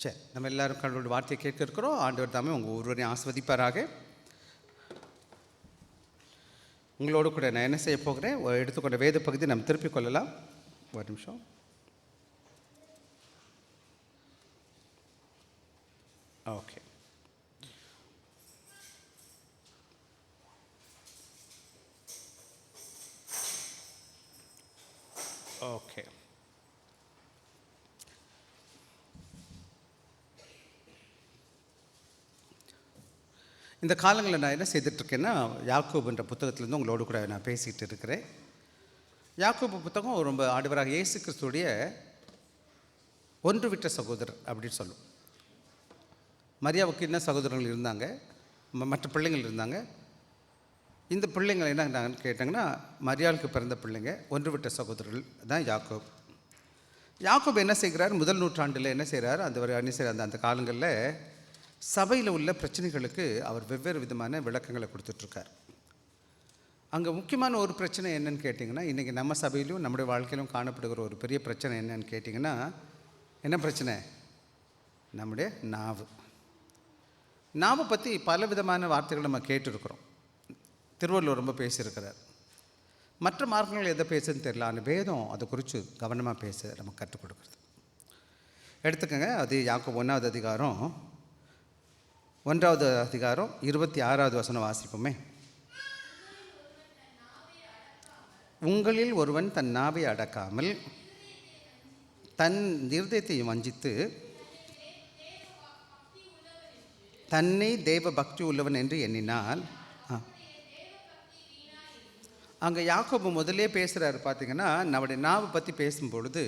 சரி, நம்ம எல்லாரும் கடவுளோட வார்த்தையை கேட்க இருக்கிறோம். ஆண்டவர் தாமே உங்கள் ஒருவரையும் ஆஸ்வதிப்பாராக. உங்களோடு கூட நான் என்ன செய்ய போகிறேன், எடுத்துக்கொண்ட வேத பகுதி நம்ம திருப்பிக் கொள்ளலாம். ஒரு நிமிஷம். Okay, okay. இந்த காலங்களில் நான் என்ன செய்துட்ருக்கேன்னா, யாக்கோபுன்ற புத்தகத்திலேருந்து உங்களோடு கூட நான் பேசிகிட்டு இருக்கிறேன். யாக்கோபு புத்தகம் ரொம்ப ஆண்டவராக இயேசு கிறிஸ்துடைய ஒன்று விட்ட சகோதரர் அப்படின்னு சொல்லும். மரியாவுக்கு என்ன சகோதரர்கள் இருந்தாங்க, மற்ற பிள்ளைங்கள் இருந்தாங்க. இந்த பிள்ளைங்கள் என்னன்னு கேட்டாங்கன்னா, மரியாளுக்கு பிறந்த பிள்ளைங்க, ஒன்று விட்ட சகோதரர்கள் தான் யாக்கோபு. யாக்கோபு என்ன செய்கிறார், முதல் நூற்றாண்டில் என்ன செய்கிறார், அந்த காலங்களில் சபையில் உள்ள பிரச்சனைகளுக்கு அவர் வெவ்வேறு விதமான விளக்கங்களை கொடுத்துட்ருக்கார். அங்கே முக்கியமான ஒரு பிரச்சனை என்னன்னு கேட்டிங்கன்னா, இன்றைக்கி நம்ம சபையிலும் நம்முடைய வாழ்க்கையிலும் காணப்படுகிற ஒரு பெரிய பிரச்சனை என்னன்னு கேட்டிங்கன்னா, என்ன பிரச்சனை? நம்முடைய நாவை பற்றி பல விதமான வார்த்தைகள் நம்ம கேட்டுருக்குறோம். திருவள்ளுவர் ரொம்ப பேசியிருக்கிறார். மற்ற மார்க்கங்கள் எதை பேசுன்னு தெரியல, அந்த வேதம் அதை குறித்து கவனமாக பேச நமக்கு கற்றுக் கொடுக்குறது. எடுத்துக்கோங்க, அது யாக்கோபு 1வது அதிகாரம் 26வது வசனம் வாசிப்போமே. உங்களில் ஒருவன் தன் நாவை அடக்காமல் தன் இருதயத்தை வஞ்சித்து தன்னை தேவ பக்தி உள்ளவன் என்று எண்ணினால். அங்கே யாக்கோபு முதலே பேசுகிறாரு. பார்த்தீங்கன்னா, நம்முடைய நாவை பற்றி பேசும்பொழுது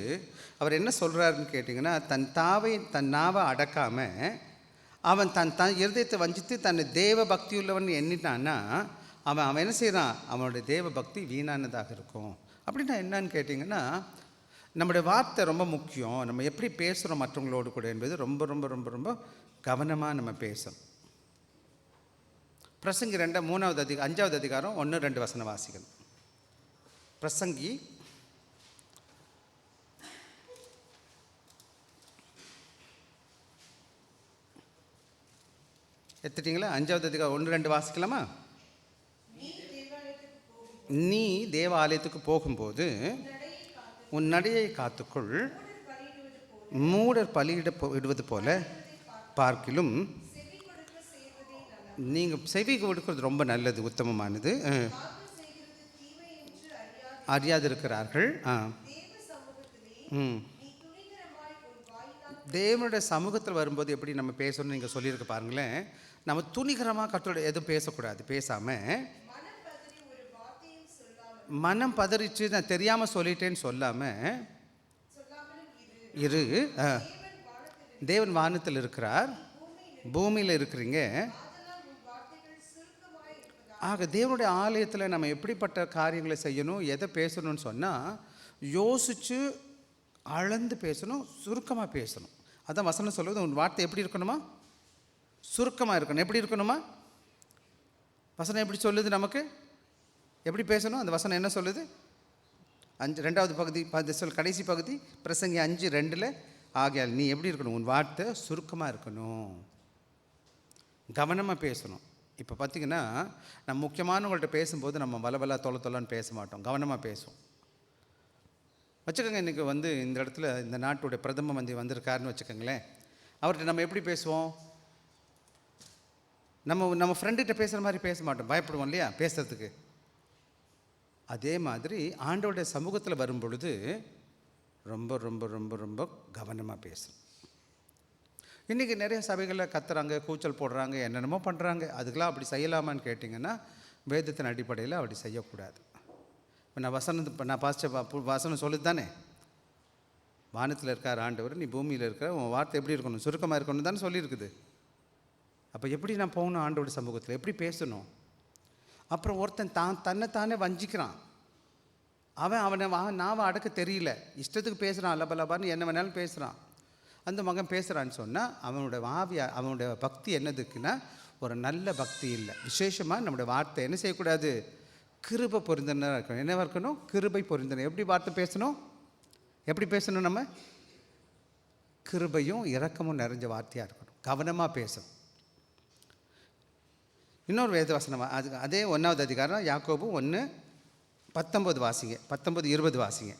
அவர் என்ன சொல்கிறாருன்னு கேட்டிங்கன்னா, தன் நாவை அடக்காமல் அவன் தன் இருதயத்தை வஞ்சித்து தன்னை தேவ பக்தி உள்ளவன் எண்ணினான்னா அவன் என்ன செய்கிறான், அவனுடைய தேவ பக்தி வீணானதாக இருக்கும். அப்படின்னா என்னன்னு கேட்டிங்கன்னா, நம்முடைய வார்த்தை ரொம்ப முக்கியம். நம்ம எப்படி பேசுகிறோம் மற்றவங்களோடு கூட என்பது ரொம்ப ரொம்ப ரொம்ப ரொம்ப கவனமாக நம்ம பேசணும். பிரசங்கி 5வது அதிகாரம் 1-2 வசன வாசிக்கணும். பிரசங்கி எடுத்துட்டிங்களா? 5வது அதிகாரம் 1-2 வாசிக்கலாமா? நீ தேவாலயத்துக்கு போகும்போது உன் நடையை காத்துக்குள், மூடர் பலியிடுவது போல பார்க்கிலும் நீங்கள் செவி கொடுக்கிறது ரொம்ப நல்லது, உத்தமமானது. அறியாது இருக்கிறார்கள். தேவனுடைய சமூகத்தில் வரும்போது எப்படி நம்ம பேசணும்னு நீங்கள் சொல்லியிருக்க பாருங்களேன். நம்ம துணிகரமாக கர்த்தரோட எதுவும் பேசக்கூடாது. பேசாமல் மனம் பதறிச்சு நான் தெரியாமல் சொல்லிட்டேன்னு சொல்லாமல் இரு. தேவன் வானத்தில் இருக்கிறார், பூமியில் இருக்கிறீங்க. ஆக தேவனுடைய ஆலயத்தில் நம்ம எப்படிப்பட்ட காரியங்களை செய்யணும், எதை பேசணும்னு சொன்னால் யோசித்து அளந்து பேசணும், சுருக்கமாக பேசணும். அதான் வசனம் சொல்லுவது. உன் வார்த்தை எப்படி இருக்கணுமா? சுருக்கமாக இருக்கணும். எப்படி இருக்கணுமா? வசனம் எப்படி சொல்லுது நமக்கு எப்படி பேசணும்? அந்த வசனம் என்ன சொல்லுது? 2வது பகுதி கடைசி பகுதி பிரசங்கி 5:2 ஆகையால் நீ எப்படி இருக்கணும், உன் வார்த்தை சுருக்கமாக இருக்கணும், கவனமாக பேசணும். இப்போ பார்த்திங்கன்னா, நம்ம முக்கியமானவங்கள்ட்ட பேசும்போது நம்ம வளவலா தொலைன்னு பேச மாட்டோம், கவனமாக பேசுவோம். வச்சுக்கோங்க, இன்றைக்கி இந்த இடத்துல இந்த நாட்டுடைய பிரதம மந்திரி வந்திருக்காருன்னு வச்சுக்கோங்களேன். அவர்கிட்ட நம்ம எப்படி பேசுவோம்? நம்ம ஃப்ரெண்டுகிட்ட பேசுகிற மாதிரி பேச மாட்டோம், பயப்படுவோம் இல்லையா பேசுகிறதுக்கு. அதே மாதிரி ஆண்டவருடைய சமூகத்தில் வரும் பொழுது ரொம்ப ரொம்ப ரொம்ப ரொம்ப கவனமாக பேசணும். இன்றைக்கி நிறைய சபைகளில் கத்துறாங்க, கூச்சல் போடுறாங்க, என்னென்னமோ பண்ணுறாங்க. அதுக்கெல்லாம் அப்படி செய்யலாமான்னு கேட்டிங்கன்னா, வேதத்தின் அடிப்படையில் அப்படி செய்யக்கூடாது. இப்போ நான் வசனம் சொல்லுது தானே, வானத்தில் இருக்கார் ஆண்டவர், நீ பூமியில் இருக்கிற, உன் வார்த்தை எப்படி இருக்கணும், சுருக்கமாக இருக்கணும் தானே சொல்லியிருக்குது. அப்போ எப்படி நான் போகணும் ஆண்டோட சமூகத்தில், எப்படி பேசணும்? அப்புறம் ஒருத்தன் தன்னைத்தானே வஞ்சிக்கிறான். அவனை நாவை அடக்க தெரியல, இஷ்டத்துக்கு பேசுகிறான், லபலபான்னு என்ன வேணாலும் பேசுகிறான். அந்த மகன் பேசுகிறான்னு சொன்னால் அவனுடைய பக்தி என்னதுக்குன்னா ஒரு நல்ல பக்தி இல்லை. விசேஷமாக நம்முடைய வார்த்தை என்ன செய்யக்கூடாது, கிருபை பொருந்தினதாக இருக்கணும். என்னவா இருக்கணும்? கிருபை பொருந்தின. எப்படி வார்த்தை பேசணும், எப்படி பேசணும்? நம்ம கிருபையும் இரக்கமும் நிறைஞ்ச வார்த்தையாக இருக்கணும். கவனமாக பேசணும். இன்னொரு வேதவசனம் அதே 1வது அதிகாரம் யாக்கோபு 1:19 வாசிங்க. 19:20 வாசிங்க.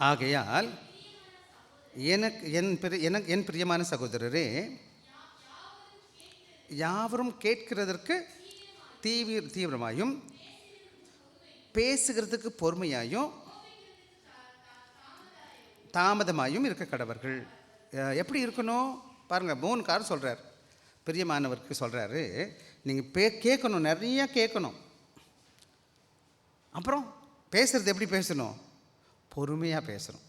ஆகையால் என் பிரியமான சகோதரரே, யாவரும் கேட்கிறதற்கு தீவிரமாயும் பேசுகிறதுக்கு பொறுமையாயும் தாமதமாயும் இருக்க கடவர்கள். எப்படி இருக்கணும் பாருங்கள். 3 காரணம் சொல்கிறார். பிரியமானவருக்கு சொல்கிறாரு, நீங்கள் கேட்கணும், நிறையா கேட்கணும். அப்புறம் பேசுகிறது எப்படி பேசணும்? பொறுமையாக பேசணும்.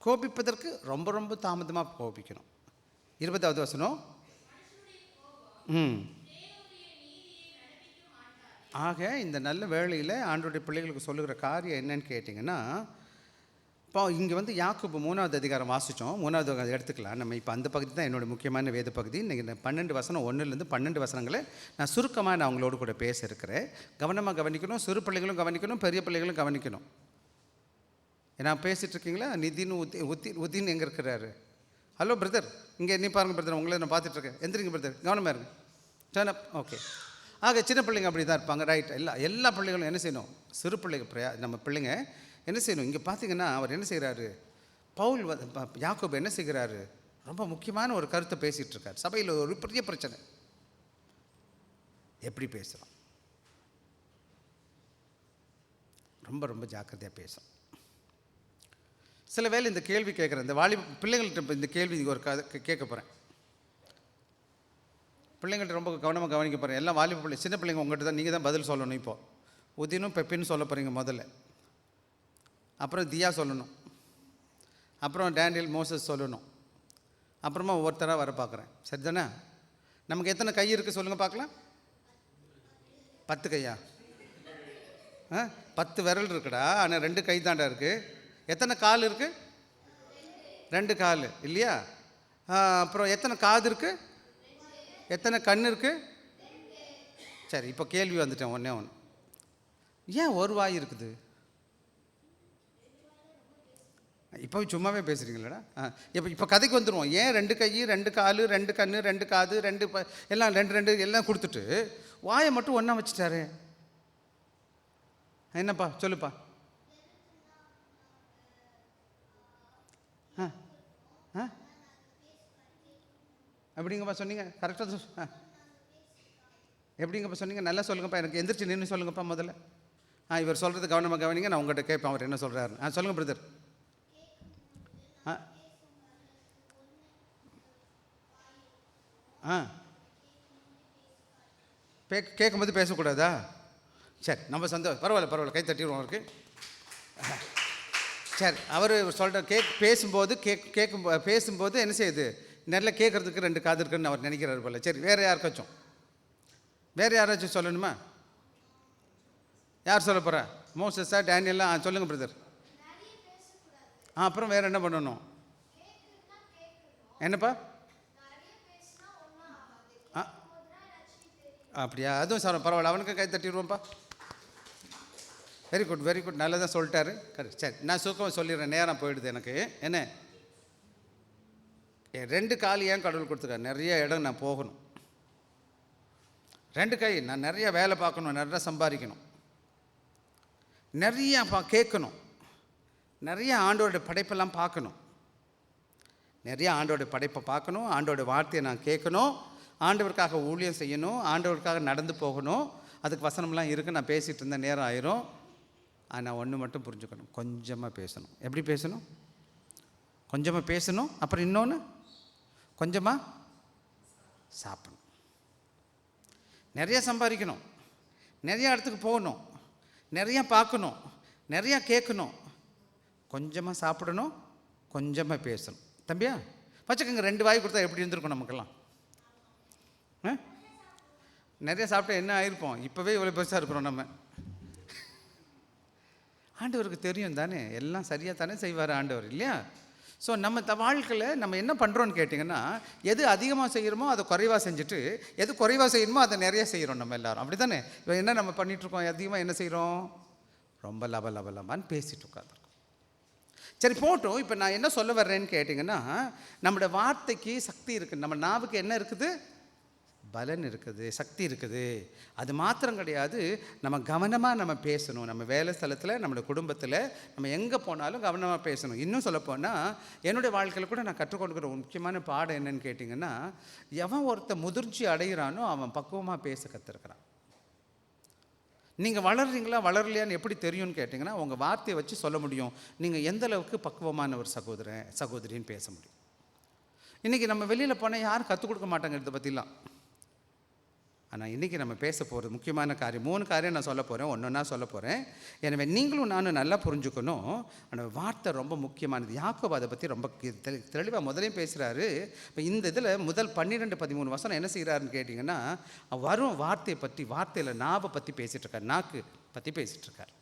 கோபிப்பதற்கு ரொம்ப ரொம்ப தாமதமாக கோபிக்கணும். 20வது வசனம். ஆக இந்த நல்ல வேளையில் ஆண்டவருடைய பிள்ளைகளுக்கு சொல்லுகிற காரியம் என்னன்னு கேட்டிங்கன்னா, இப்போ இங்கே யாக்கோபு 3வது அதிகாரம் வாசித்தோம். 3வது எடுத்துக்கலாம் நம்ம. இப்போ அந்த பகுதி தான் என்னோடய முக்கியமான வேத பகுதி. இன்றைக்கி 12 வசனம் 1லேருந்து 12 வசனங்களை நான் சுருக்கமாக நான் அவங்களோடு கூட பேச இருக்கிறேன். கவனமாக கவனிக்கணும். சிறு பிள்ளைகளும் கவனிக்கணும், பெரிய பிள்ளைகளும் கவனிக்கணும். ஏன்னா பேசிகிட்டு இருக்கீங்களா? நிதின் உதின் எங்கே இருக்கிறாரு? ஹலோ பிரதர், இங்கே நீ பாருங்கள் பிரதர், உங்களை நான் பார்த்துட்ருக்கேன். எந்திரிங்க பிரதர், கவனமாக இருங்க. டர்ன் அப். ஓகே. ஆக சின்ன பிள்ளைங்க அப்படி தான் இருப்பாங்க. ரைட். எல்லா பிள்ளைகளும் என்ன செய்யணும்? சிறு பிள்ளைங்க நம்ம பிள்ளைங்க என்ன செய்யணும்? இங்கே பார்த்தீங்கன்னா அவர் என்ன செய்கிறாரு? யாக்கோபு என்ன செய்கிறாரு? ரொம்ப முக்கியமான ஒரு கருத்தை பேசிகிட்டு இருக்கார். சபையில் ஒரு பெரிய பிரச்சனை. எப்படி பேசுகிறோம்? ரொம்ப ரொம்ப ஜாக்கிரதையாக பேசும். சில வேளை இந்த கேள்வி கேட்குறேன், இந்த பிள்ளைங்கள்ட்ட இந்த கேள்வி ஒரு கேட்க போகிறேன். பிள்ளைங்கள்ட்ட ரொம்ப கவனமாக கவனிக்க போகிறேன். எல்லாம் வாலிப பிள்ளை, சின்ன பிள்ளைங்க உங்கள்கிட்ட தான் நீங்கள் தான் பதில் சொல்லணும். இப்போது உதினும் பெப்பின்னு சொல்ல போகிறீங்க முதல்ல. அப்புறம் தியா சொல்லணும். அப்புறம் டேனியல் மோசஸ் சொல்லணும். அப்புறமா ஒவ்வொருத்தராக வர பார்க்குறேன். சரிதானே? நமக்கு எத்தனை கை இருக்குது சொல்லுங்கள் பார்க்கலாம். 10 கையா? 10 விரல் இருக்குடா, ஆனால் 2 கை தாண்டா இருக்குது. எத்தனை கால் இருக்குது? 2 கால் இல்லையா? அப்புறம் எத்தனை காது இருக்குது? எத்தனை கண் இருக்குது? சரி, இப்போ கேள்வி வந்துட்டேன். ஒன்றே ஒன்று, ஏன் ஒரு வாய் இருக்குது? இப்போ சும்மாவே பேசுகிறீங்களா? இப்போ கதைக்கு வந்துடுவோம். ஏன் 2 கை, 2 கால், 2 கண், 2 காது, 2 எல்லாம் 2 எல்லாம் கொடுத்துட்டு வாயை மட்டும் ஒன்றா வச்சுட்டாரு. என்னப்பா சொல்லுப்பா. எப்படிங்கப்பா சொன்னீங்க? கரெக்டாக எப்படிங்கப்பா சொன்னீங்க? நல்லா சொல்லுங்கப்பா. எனக்கு எந்திரிச்சு நின்று சொல்லுங்கப்பா முதல்ல. இவர் சொல்கிறது கவனமாக கவனிங்க. நான் உங்கள்கிட்ட கேட்பேன் அவர் என்ன சொல்கிறாரு. சொல்லுங்கள் பிரதர். கேட்கும்போது பேசக்கூடாதா? சரி, நம்ம சந்தோஷம். பரவாயில்ல, கை தட்டிடுவோம் அவருக்கு. சரி, அவர் சொல்கிற பேசும்போது என்ன செய்யுது? நல்லா கேட்குறதுக்கு 2 காது இருக்குன்னு அவர் நினைக்கிறாரு போல. சரி, வேறு யாராச்சும் சொல்லணுமா? யார் சொல்ல போகிறா? மோசஸா, டேனியல்லாம்? சொல்லுங்கள் பிரதர். அப்புறம் வேறு என்ன பண்ணணும்? என்னப்பா? அப்படியா? அதுவும் சார் பரவாயில்ல, அவனுக்கு கை தட்டிடுவோம்ப்பா. வெரி குட், நல்லா தான் சொல்லிட்டாரு. கரெக்ட். சரி, நான் சுருக்கமாக சொல்லிடுறேன், நேரம் போயிடுது எனக்கு. என்ன 2 கால் ஏன் கடவுள் கொடுத்துருக்காரு? நிறைய இடம் நான் போகணும். 2 கை, நான் நிறைய வேலை பார்க்கணும், நிறையா சம்பாதிக்கணும், நிறையா கேட்கணும், நிறைய ஆண்டோட படைப்பெல்லாம் பார்க்கணும், நிறைய ஆண்டோட படைப்பை பார்க்கணும், ஆண்டோட வார்த்தையை நான் கேட்கணும், ஆண்டவருக்காக ஊழியம் செய்யணும், ஆண்டவருக்காக நடந்து போகணும். அதுக்கு வசனம்லாம் இருக்குது. நான் பேசிகிட்டு இருந்த நேரம் ஆயிரும். ஆனால் ஒன்று மட்டும் புரிஞ்சுக்கணும், கொஞ்சமாக பேசணும். எப்படி பேசணும்? கொஞ்சமாக பேசணும். அப்புறம் இன்னொன்று, கொஞ்சமாக சாப்பிடணும். நிறையா சம்பாதிக்கணும், நிறையா இடத்துக்கு போகணும், நிறையா பார்க்கணும், நிறையா கேட்கணும், கொஞ்சமாக சாப்பிடணும், கொஞ்சமாக பேசணும். தம்பியா வச்சுக்கோங்க, 2 வாய் கொடுத்தா எப்படி இருந்திருக்கும் நமக்கெல்லாம்? நிறைய சாப்பிட்டா என்ன ஆயிருப்போம்? இப்போவே இவ்வளோ பெருசாக இருக்கிறோம் நம்ம. ஆண்டவருக்கு தெரியும் தானே, எல்லாம் சரியாக தானே செய்வார் ஆண்டவர், இல்லையா? ஸோ நம்ம வாழ்க்கையில் நம்ம என்ன பண்ணுறோன்னு கேட்டிங்கன்னா, எது அதிகமாக செய்கிறோமோ அதை குறைவாக செஞ்சுட்டு, எது குறைவாக செய்யணுமோ அதை நிறையா செய்கிறோம் நம்ம எல்லோரும். அப்படி தானே? இப்போ என்ன நம்ம பண்ணிகிட்ருக்கோம்? அதிகமாக என்ன செய்கிறோம்? ரொம்ப லப லப லபான்னு பேசிகிட்டு உட்காந்துருக்கோம். சரி போட்டோம். இப்போ நான் என்ன சொல்ல வர்றேன்னு கேட்டிங்கன்னா, நம்மளோட வார்த்தைக்கு சக்தி இருக்குது. நம்ம நாவுக்கு என்ன இருக்குது? பலன் இருக்குது, சக்தி இருக்குது. அது மாத்திரம் கிடையாது, நம்ம கவனமாக நம்ம பேசணும். நம்ம வேலை ஸ்தலத்தில், நம்மளோட குடும்பத்தில், நம்ம எங்கே போனாலும் கவனமாக பேசணும். இன்னும் சொல்லப்போனால் என்னுடைய வாழ்க்கையில் கூட நான் கற்றுக்கொண்டுக்கிற ஒரு முக்கியமான பாடம் என்னன்னு கேட்டிங்கன்னா, எவன் ஒருத்தன் முதிர்ச்சி அடைகிறானோ அவன் பக்குவமாக பேச கற்றுருக்கிறான். நீங்கள் வளர்றீங்களா வளரலையான்னு எப்படி தெரியும்னு கேட்டிங்கன்னா, உங்கள் வார்த்தையை வச்சு சொல்ல முடியும் நீங்கள் எந்த அளவுக்கு பக்குவமான ஒரு சகோதரின்னு பேச முடியும். இன்றைக்கி நம்ம வெளியில் போனால் யாரும் கற்றுக் கொடுக்க மாட்டாங்க இதை பற்றிலாம். ஆனால் இன்றைக்கி நம்ம பேச போகிறது முக்கியமான காரியம். 3 காரியம் நான் சொல்ல போகிறேன், ஒன்றா சொல்ல போகிறேன். எனவே நீங்களும் நானும் நல்லா புரிஞ்சுக்கணும். ஆனால் வார்த்தை ரொம்ப முக்கியமானது. யாக்கோபு அதை பற்றி ரொம்ப தெளிவாக முதலையும் பேசுகிறாரு. இப்போ இந்த இதில் முதல் 12-13 வசனம் என்ன செய்கிறாருன்னு கேட்டிங்கன்னா, வரும் வார்த்தையை பற்றி, வார்த்தையில் நாவை பற்றி பேசிகிட்ருக்கார், நாக்கு பற்றி பேசிகிட்ருக்கார்.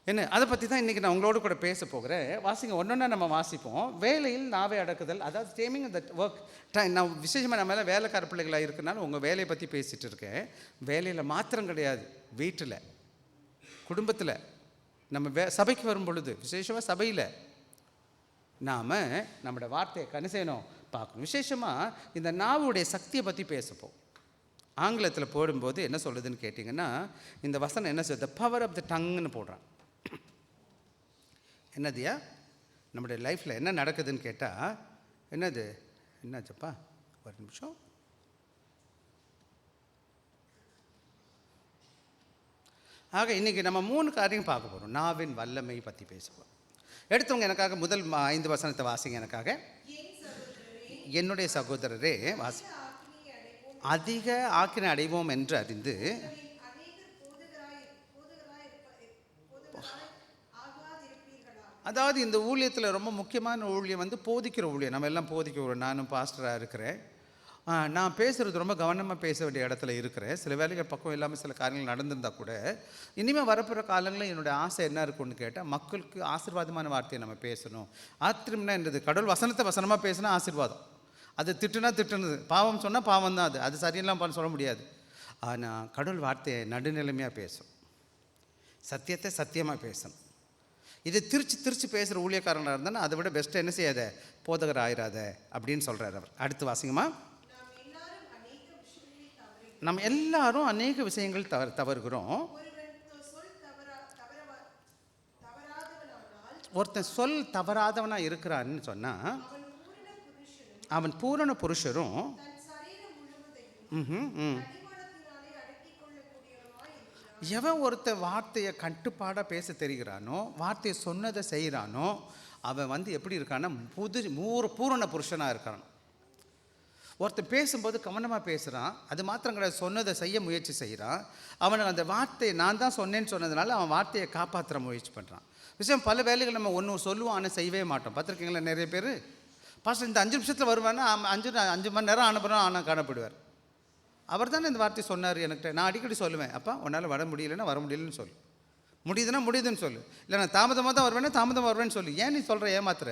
என்ன அதை பற்றி தான் இன்றைக்கி நான் உங்களோட கூட பேச போகிறேன். வாசிங்க, ஒன்றொன்னா நம்ம வாசிப்போம். வேலையில் நாவை அடக்குதல், அதாவது டேமிங் த ஒர்க் டைம். நான் விசேஷமாக நம்ம மேலே வேலைக்கார பிள்ளைகளாக இருக்கனால உங்கள் வேலையை பற்றி பேசிகிட்டு இருக்கேன். வேலையில் மாத்திரம் கிடையாது, வீட்டில், குடும்பத்தில், நம்ம சபைக்கு வரும் பொழுது, விசேஷமாக சபையில் நாம் நம்மளோட வார்த்தையை கணிசேனும் பார்க்கணும். விசேஷமாக இந்த நாவுடைய சக்தியை பற்றி பேசப்போம். ஆங்கிலத்தில் போடும்போது என்ன சொல்லுதுன்னு கேட்டிங்கன்னா, இந்த வசனம் என்ன சொல்லுது? த பவர் ஆஃப் த டங்குன்னு போடுறான். என்னதுயா நம்முடைய லைஃப்பில் என்ன நடக்குதுன்னு கேட்டால், என்னாச்சப்பா ஒரு நிமிஷம். ஆக இன்றைக்கி நம்ம 3 காரியம் பார்க்க போகிறோம். நாவின் வல்லமை பற்றி பேசுவோம். எடுத்தவங்க எனக்காக முதல் 5 வசனத்தை வாசிங்க எனக்காக. என்னுடைய சகோதரரே அதிக ஆக்கினை அடைவோம் என்று அறிந்து அதாவது இந்த ஊழியத்தில் ரொம்ப முக்கியமான ஊழியம் போதிக்கிற ஊழியம். நம்ம எல்லாம் போதிக்கிறோம். நானும் பாஸ்டராக இருக்கிறேன். நான் பேசுகிறது ரொம்ப கவனமாக பேச வேண்டிய இடத்துல இருக்கிறேன். சில வேலைகள் பக்கம் இல்லாமல் சில காரியங்கள் நடந்திருந்தால் கூட, இனிமேல் வரப்போகிற காலங்களில் என்னுடைய ஆசை என்ன இருக்குன்னு கேட்டால், மக்களுக்கு ஆசீர்வாதமான வார்த்தையை நம்ம பேசணும். ஆத்திரம்னா என்னது? கடவுள் வசனத்தை வசனமாக பேசினா ஆசீர்வாதம். அது திட்டுனா திட்டுனது, பாவம் சொன்னால் பாவம் தான். அது சரியெல்லாம் சொல்ல முடியாது. ஆனால் கடவுள் வார்த்தையை நடுநிலைமையாக பேசும், சத்தியத்தை சத்தியமாக பேசணும். இதை திருச்சி பேசுகிற ஊழியக்காரனாக இருந்தால் அதை விட பெஸ்ட்டாக என்ன செய்யாத? போதகர் ஆயிராத அப்படின்னு சொல்கிறார் அவர். அடுத்து வாசிங்கம்மா. நம்ம எல்லாரும் அநேக விஷயங்கள் தவறுகிறோம். ஒருத்தன் சொல் தவறாதவனாக இருக்கிறான்னு சொன்னால் அவன் பூரண புருஷரும் எவன் ஒருத்த வார்த்தையை கட்டுப்பாடாக பேச தெரிகிறானோ, வார்த்தையை சொன்னதை செய்கிறானோ, அவன் எப்படி இருக்கான்னா பூரண புருஷனாக இருக்கான். ஒருத்தர் பேசும்போது கவனமாக பேசுகிறான், அது மாத்திரம் கிடையாது, சொன்னதை செய்ய முயற்சி செய்கிறான். அவனுக்கு அந்த வார்த்தையை நான் தான் சொன்னேன்னு சொன்னதுனால அவன் வார்த்தையை காப்பாற்றுற முயற்சி பண்ணுறான். விஷயம் பல வேலைகள் நம்ம ஒன்று சொல்லுவோம், ஆனால் செய்யவே மாட்டோம். பார்த்துருக்கீங்களா? நிறைய பேர் பாஸ்டர் இந்த 5 நிமிஷத்தில் வருவானா, 5 மணி நேரம் ஆனப்புறம் ஆனால் காணப்படுவார். அவர் தானே இந்த வார்த்தை சொன்னார் என்கிட்ட. நான் அடிக்கடி சொல்லுவேன், அப்பா உன்னால் வர முடியலன்னா வர முடியலன்னு சொல்லு, முடியுதுன்னா முடியுதுன்னு சொல்லு, இல்லை நான் தாமதமாக தான் வருவேன்னா தாமதமாக வருவேன்னு சொல்லு. ஏன் நீ சொல்கிற ஏமாத்துற?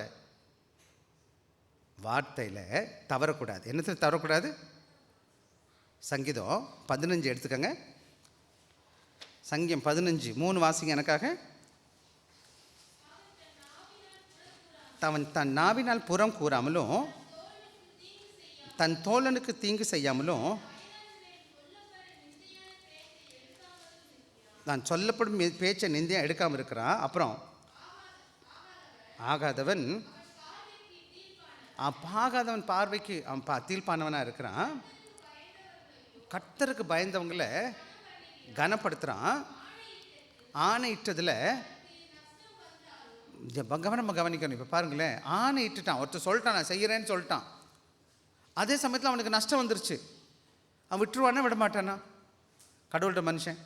வார்த்தையில் தவறக்கூடாது. என்னத்தில் தவறக்கூடாது? சங்கீதம் 15 எடுத்துக்கங்க. சங்கீதம் 15:3 வாசிங்க எனக்காக. தன் நாவினால் புறம் கூறாமலும் தன் தோழனுக்கு தீங்கு செய்யாமலும் நான் சொல்லப்படும் பேச்சை நிந்தியாக எடுக்காமல் இருக்கிறான். அப்புறம் ஆகாதவன் பார்வைக்கு அவன் தீர்ப்பானவனாக இருக்கிறான். கர்த்தருக்கு பயந்தவங்களை கனப்படுத்துகிறான். ஆணையிட்டதில் கவனிக்கணும். இப்போ பாருங்களேன், ஆணையிட்டுட்டான். ஒருத்தர் சொல்லிட்டான், நான் செய்கிறேன்னு சொல்லிட்டான். அதே சமயத்தில் அவனுக்கு நஷ்டம் வந்துருச்சு. அவன் விட்டுருவானா விட மாட்டானா? கடவுள்கிட்ட மனுஷன்,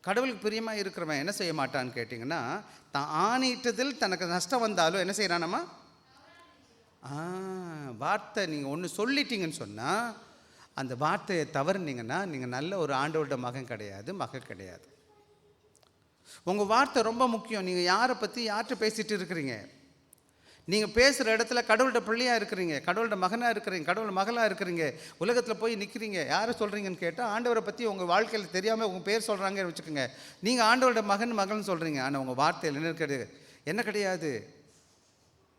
கடவுளுக்கு பிரியமாக இருக்கிறவன் என்ன செய்ய மாட்டான்னு கேட்டிங்கன்னா, தான் ஆணையிட்டதில் தனக்கு நஷ்டம் வந்தாலும் என்ன செய்கிறானம்மா? வார்த்தை நீங்கள் ஒன்று சொல்லிட்டீங்கன்னு சொன்னால், அந்த வார்த்தையை தவறுனீங்கன்னா நீங்கள் நல்ல ஒரு ஆண்டவரோட மகன் கிடையாது, மகள் கிடையாது. உங்கள் வார்த்தை ரொம்ப முக்கியம். நீங்கள் யாரை பற்றி யார்கிட்ட பேசிகிட்டு இருக்கிறீங்க? நீங்கள் பேசுகிற இடத்துல கடவுள்கிட்ட பிள்ளையாக இருக்கிறீங்க, கடவுள்கிட்ட மகனாக இருக்கிறீங்க, கடவுள் மகளாக இருக்கிறீங்க, உலகத்தில் போய் நிற்கிறீங்க. யாரை சொல்கிறீங்கன்னு கேட்டால், ஆண்டவரை பற்றி உங்கள் வாழ்க்கையில் தெரியாமல் உங்கள் பேர் சொல்கிறாங்கன்னு வச்சுக்கோங்க. நீங்கள் ஆண்டவரோட மகன் மகள்னு சொல்கிறீங்க, ஆனால் உங்கள் வார்த்தையில் என்ன இருக்கிறது? என்ன கிடையாது?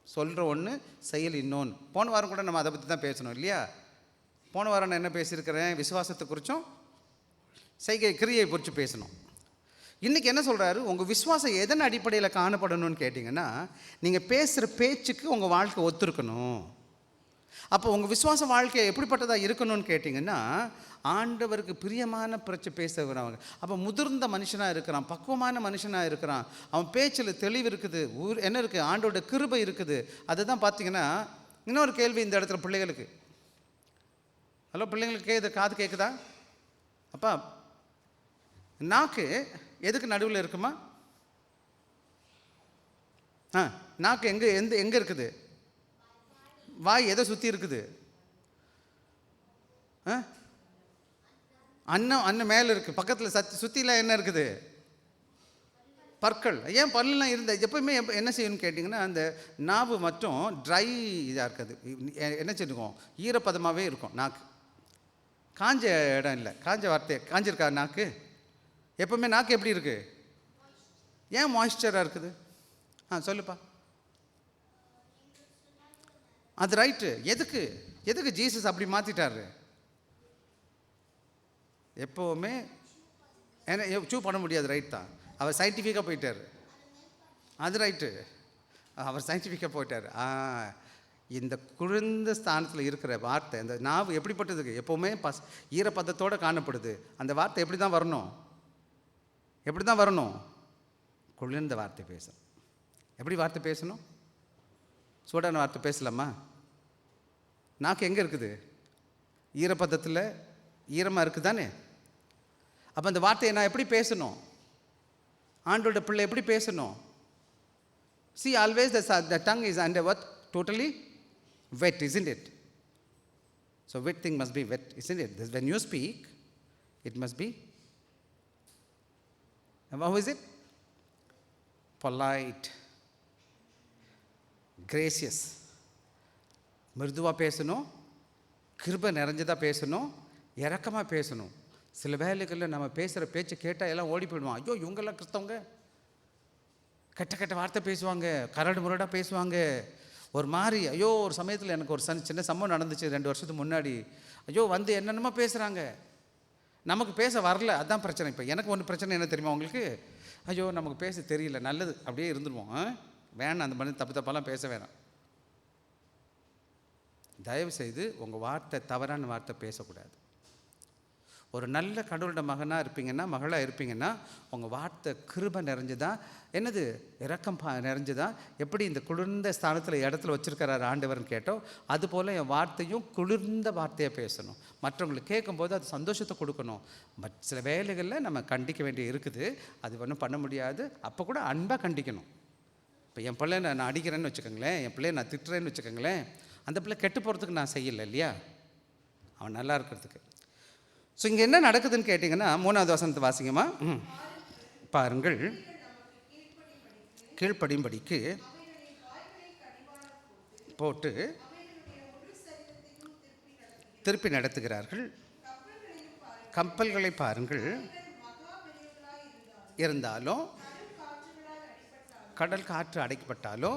சொல்கிற ஒன்று, செயல் இன்னொன்று. போன வாரம் கூட நம்ம அதை பற்றி தான் பேசணும் இல்லையா? போன வாரம் நான் என்ன பேசியிருக்கிறேன்? விசுவாசத்தை குறித்தும் செய்கை கிரியை குறித்து பேசணும். இன்றைக்கி என்ன சொல்கிறாரு? உங்கள் விசுவாசம் எதன் அடிப்படையில் காணப்படணும்னு கேட்டிங்கன்னா, நீங்கள் பேசுகிற பேச்சுக்கு உங்கள் வாழ்க்கை ஒத்துருக்கணும். அப்போ உங்கள் விசுவாச வாழ்க்கை எப்படிப்பட்டதாக இருக்கணும்னு கேட்டிங்கன்னா, ஆண்டவருக்கு பிரியமான பிரச்சனை பேசுகிறவங்க. அப்போ முதிர்ந்த மனுஷனாக இருக்கிறான், பக்குவமான மனுஷனாக இருக்கிறான், அவன் பேச்சில் தெளிவு இருக்குது, என்ன இருக்குது? ஆண்டோட கிருபை இருக்குது. அதுதான் பார்த்தீங்கன்னா, இன்னொரு கேள்வி இந்த இடத்துல பிள்ளைகளுக்கு. ஹலோ, பிள்ளைங்களுக்கு காது கேட்குதா? அப்பா, நாக்கு எதுக்கு நடுவில் இருக்குமா? நாக்கு எங்கே இருக்குது? வாய் எதை சுற்றி இருக்குது? அன்னம் மேலே இருக்குது. பக்கத்தில் சுற்றிலாம் என்ன இருக்குது? பற்கள். ஏன் பல்லுலாம் இருந்தால் எப்போயுமே என்ன செய்யணும்னு கேட்டிங்கன்னா, அந்த நாவு மட்டும் ட்ரை இதாக இருக்காது. என்ன செய்யணும்? ஈரப்பதமாகவே இருக்கும் நாக்கு. காஞ்ச இடம் இல்லை. காஞ்ச வார்த்தை காஞ்சிருக்கா நாக்கு? எப்போவுமே நாக்கு எப்படி இருக்குது? ஏன் மாய்ஸ்சராக இருக்குது? சொல்லுப்பா. அது ரைட்டு. எதுக்கு ஜீசஸ் அப்படி மாற்றிட்டாரு? எப்போவுமே ஏன்னா சூ பண்ண முடியாது. ரைட் தான். அவர் சயின்டிஃபிக்காக போயிட்டார். அது ரைட்டு, அவர் சயின்டிஃபிக்காக போயிட்டார். இந்த குளிர்ந்த ஸ்தானத்தில் இருக்கிற வார்த்தை, இந்த நாவு எப்படிப்பட்டதுக்கு? எப்போவுமே ஈரப்பதத்தோடு காணப்படுது. அந்த வார்த்தை எப்படி தான் வரணும்? குளிர்ந்த வார்த்தை பேசணும். எப்படி வார்த்தை பேசணும்? சூடான வார்த்தை பேசலாமா? நாக்கு எங்கே இருக்குது? ஈரப்பதத்தில் ஈரமாக இருக்குது தானே. அப்போ அந்த வார்த்தையை நான் எப்படி பேசணும்? ஆண்டோட பிள்ளை எப்படி பேசணும்? See, always the tongue is under what? Totally wet, isn't it? So wet thing must be wet, isn't it? When you speak, it must be, how is it? Polite, gracious. மிருதுவாக பேசணும், கிருபை நிறைஞ்சதாக பேசணும், இரக்கமாக பேசணும். சில வேலைகளில் நம்ம பேசுகிற பேச்சு கேட்டால் எல்லாம் ஓடி போயிடுவான். ஐயோ, இவங்கெல்லாம் கிறிஸ்தவங்க, கெட்ட வார்த்தை பேசுவாங்க, கரடு முரடாக பேசுவாங்க, ஒரு மாதிரி. ஐயோ, ஒரு சமயத்தில் எனக்கு ஒரு சின்ன சம்பவம் நடந்துச்சு 2 வருஷத்துக்கு முன்னாடி. ஐயோ, என்னென்னமோ பேசுகிறாங்க, நமக்கு பேச வரல. அதுதான் பிரச்சனை. இப்போ எனக்கு ஒன்று பிரச்சனை என்ன தெரியுமா உங்களுக்கு? ஐயோ, நமக்கு பேச தெரியல, நல்லது அப்படியே இருந்துருவோம். வேணாம், அந்த மாதிரி தப்பெல்லாம் பேச வேணாம். தயவுசெய்து உங்கள் வார்த்தை தவறான வார்த்தை பேசக்கூடாது. ஒரு நல்ல கடவுளோட மகனாக இருப்பீங்கன்னா, மகளாக இருப்பீங்கன்னா, உங்கள் வார்த்தை கிருபை நிறைஞ்சுதான், என்னது இரக்கம் நிறைஞ்சுதான். எப்படி இந்த குளிர்ந்த ஸ்தானத்தில் இடத்துல வச்சுருக்கிறார் ஆண்டவர்னு கேட்டோம், அதுபோல் என் வார்த்தையும் குளிர்ந்த வார்த்தையாக பேசணும். மற்றவங்களுக்கு கேட்கும்போது அது சந்தோஷத்தை கொடுக்கணும். பட் சில வேலைகளில் நம்ம கண்டிக்க வேண்டிய இருக்குது. அது ஒன்றும் பண்ண முடியாது. அப்போ கூட அன்பாக கண்டிக்கணும். இப்போ என் பிள்ளை நான் அடிக்கிறேன்னு வச்சுக்கோங்களேன், என் பிள்ளைய நான் திட்டுறேன்னு வச்சுக்கோங்களேன், அந்த பிள்ளை கெட்டு போகிறதுக்கு நான் செய்யலை இல்லையா, அவன் நல்லா இருக்கிறதுக்கு. ஸோ இங்கே என்ன நடக்குதுன்னு கேட்டிங்கன்னா, 3வது வசனத்தை வாசிங்கம்மா. பாருங்கள், கீழ்ப்படியும்படிக்கு போட்டு திருப்பி நடத்துகிறார்கள். கப்பல்களை பாருங்கள், இருந்தாலும் கடல் காற்று அடைக்கப்பட்டாலோ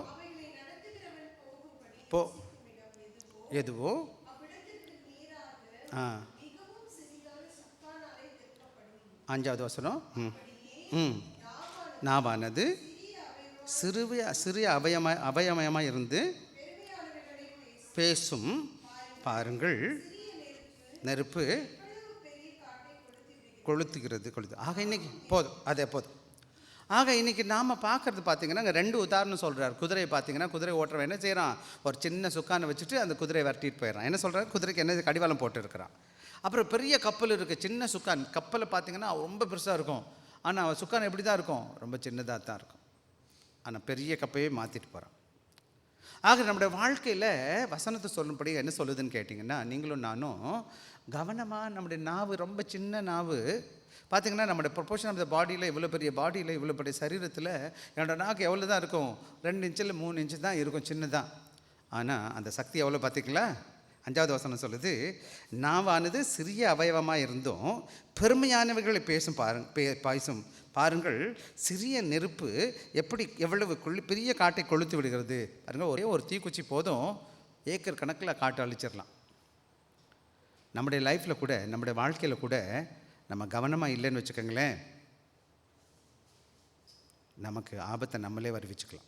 எதுவோ 5வது வசனம். நாவானது சிறிய அவயமயமாக இருந்து பேசும். பாருங்கள், நெருப்பு கொளுத்துகிறது. ஆக இன்னைக்கு போதும், அதே போதும். ஆக இன்றைக்கி நாம் பார்க்குறது பார்த்திங்கன்னா, அங்கே 2 உதாரணம் சொல்கிறார். குதிரையை பார்த்திங்கன்னா, குதிரை ஓட்டுறவன் என்ன செய்கிறான்? ஒரு சின்ன சுக்கானை வச்சுட்டு அந்த குதிரையை வரட்டிட்டு போயிடறான். என்ன சொல்கிறார்? குதிரைக்கு என்ன கடிவாளம் போட்டு இருக்கிறான். அப்புறம் பெரிய கப்பல் இருக்குது, சின்ன சுக்கான். கப்பலை பார்த்திங்கன்னா ரொம்ப பெருசாக இருக்கும், ஆனால் சுக்கான் எப்படி தான் இருக்கும்? ரொம்ப சின்னதாக தான் இருக்கும். ஆனால் பெரிய கப்பையே மாற்றிட்டு போகிறான். ஆக நம்முடைய வாழ்க்கையில் வசனத்தை சொல்லும்படி என்ன சொல்லுதுன்னு கேட்டிங்கன்னா, நீங்களும் நானும் கவனமாக, நம்முடைய நாவு ரொம்ப சின்ன நாவு பார்த்திங்கன்னா, நம்முடைய ப்ரொபோர்ஷன் ஆஃப் த பாடியில், இவ்வளோ பெரிய பாடியில், இவ்வளோ பெரிய சரீரத்தில் என்னோடய நாக்கு எவ்வளோ தான் இருக்கும்? 2 இன்ச்சில் 3 இன்ச்சு தான் இருக்கும், சின்னதான். ஆனால் அந்த சக்தி எவ்வளோ பார்த்திங்களா? 5வது வசனம் சொல்லுது, நாவானது சிறிய அவயவமாக இருந்தும் பெருமையானவைகளை பேசும் பாருங்கள், சிறிய நெருப்பு எப்படி எவ்வளவு பெரிய காட்டை கொளுத்து விடுகிறது பாருங்கள். ஒரே ஒரு தீக்குச்சி போதும் ஏக்கர் கணக்கில் காட்டு அழிச்சிடலாம். நம்முடைய லைஃப்பில் கூட, நம்முடைய வாழ்க்கையில் கூட நம்ம கவனமாக இல்லைன்னு வச்சுக்கோங்களேன், நமக்கு ஆபத்தை நம்மளே வருவிச்சுக்கலாம்.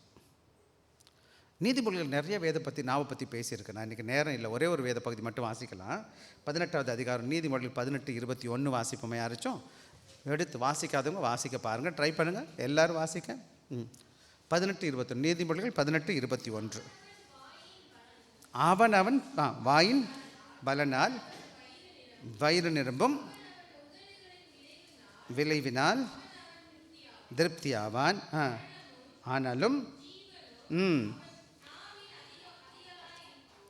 நீதிமொழிகள் நிறைய வேத பற்றி நாவை பற்றி பேசியிருக்கேன். நான் இன்றைக்கி நேரம் இல்லை, ஒரே ஒரு வேத பகுதி மட்டும் வாசிக்கலாம். 18வது அதிகாரம் நீதிமொழிகள் 18:21 வாசிப்போமே. யாராச்சும் எடுத்து வாசிக்காதவங்க வாசிக்க பாருங்கள், ட்ரை பண்ணுங்கள், எல்லோரும் வாசிக்க. 18:21 நீதிமொழிகள் 18:21. அவன் வாயின் பலனால் வயிறு நிரம்பும், விளைவினால் திருப்தி ஆவான். ஆனாலும்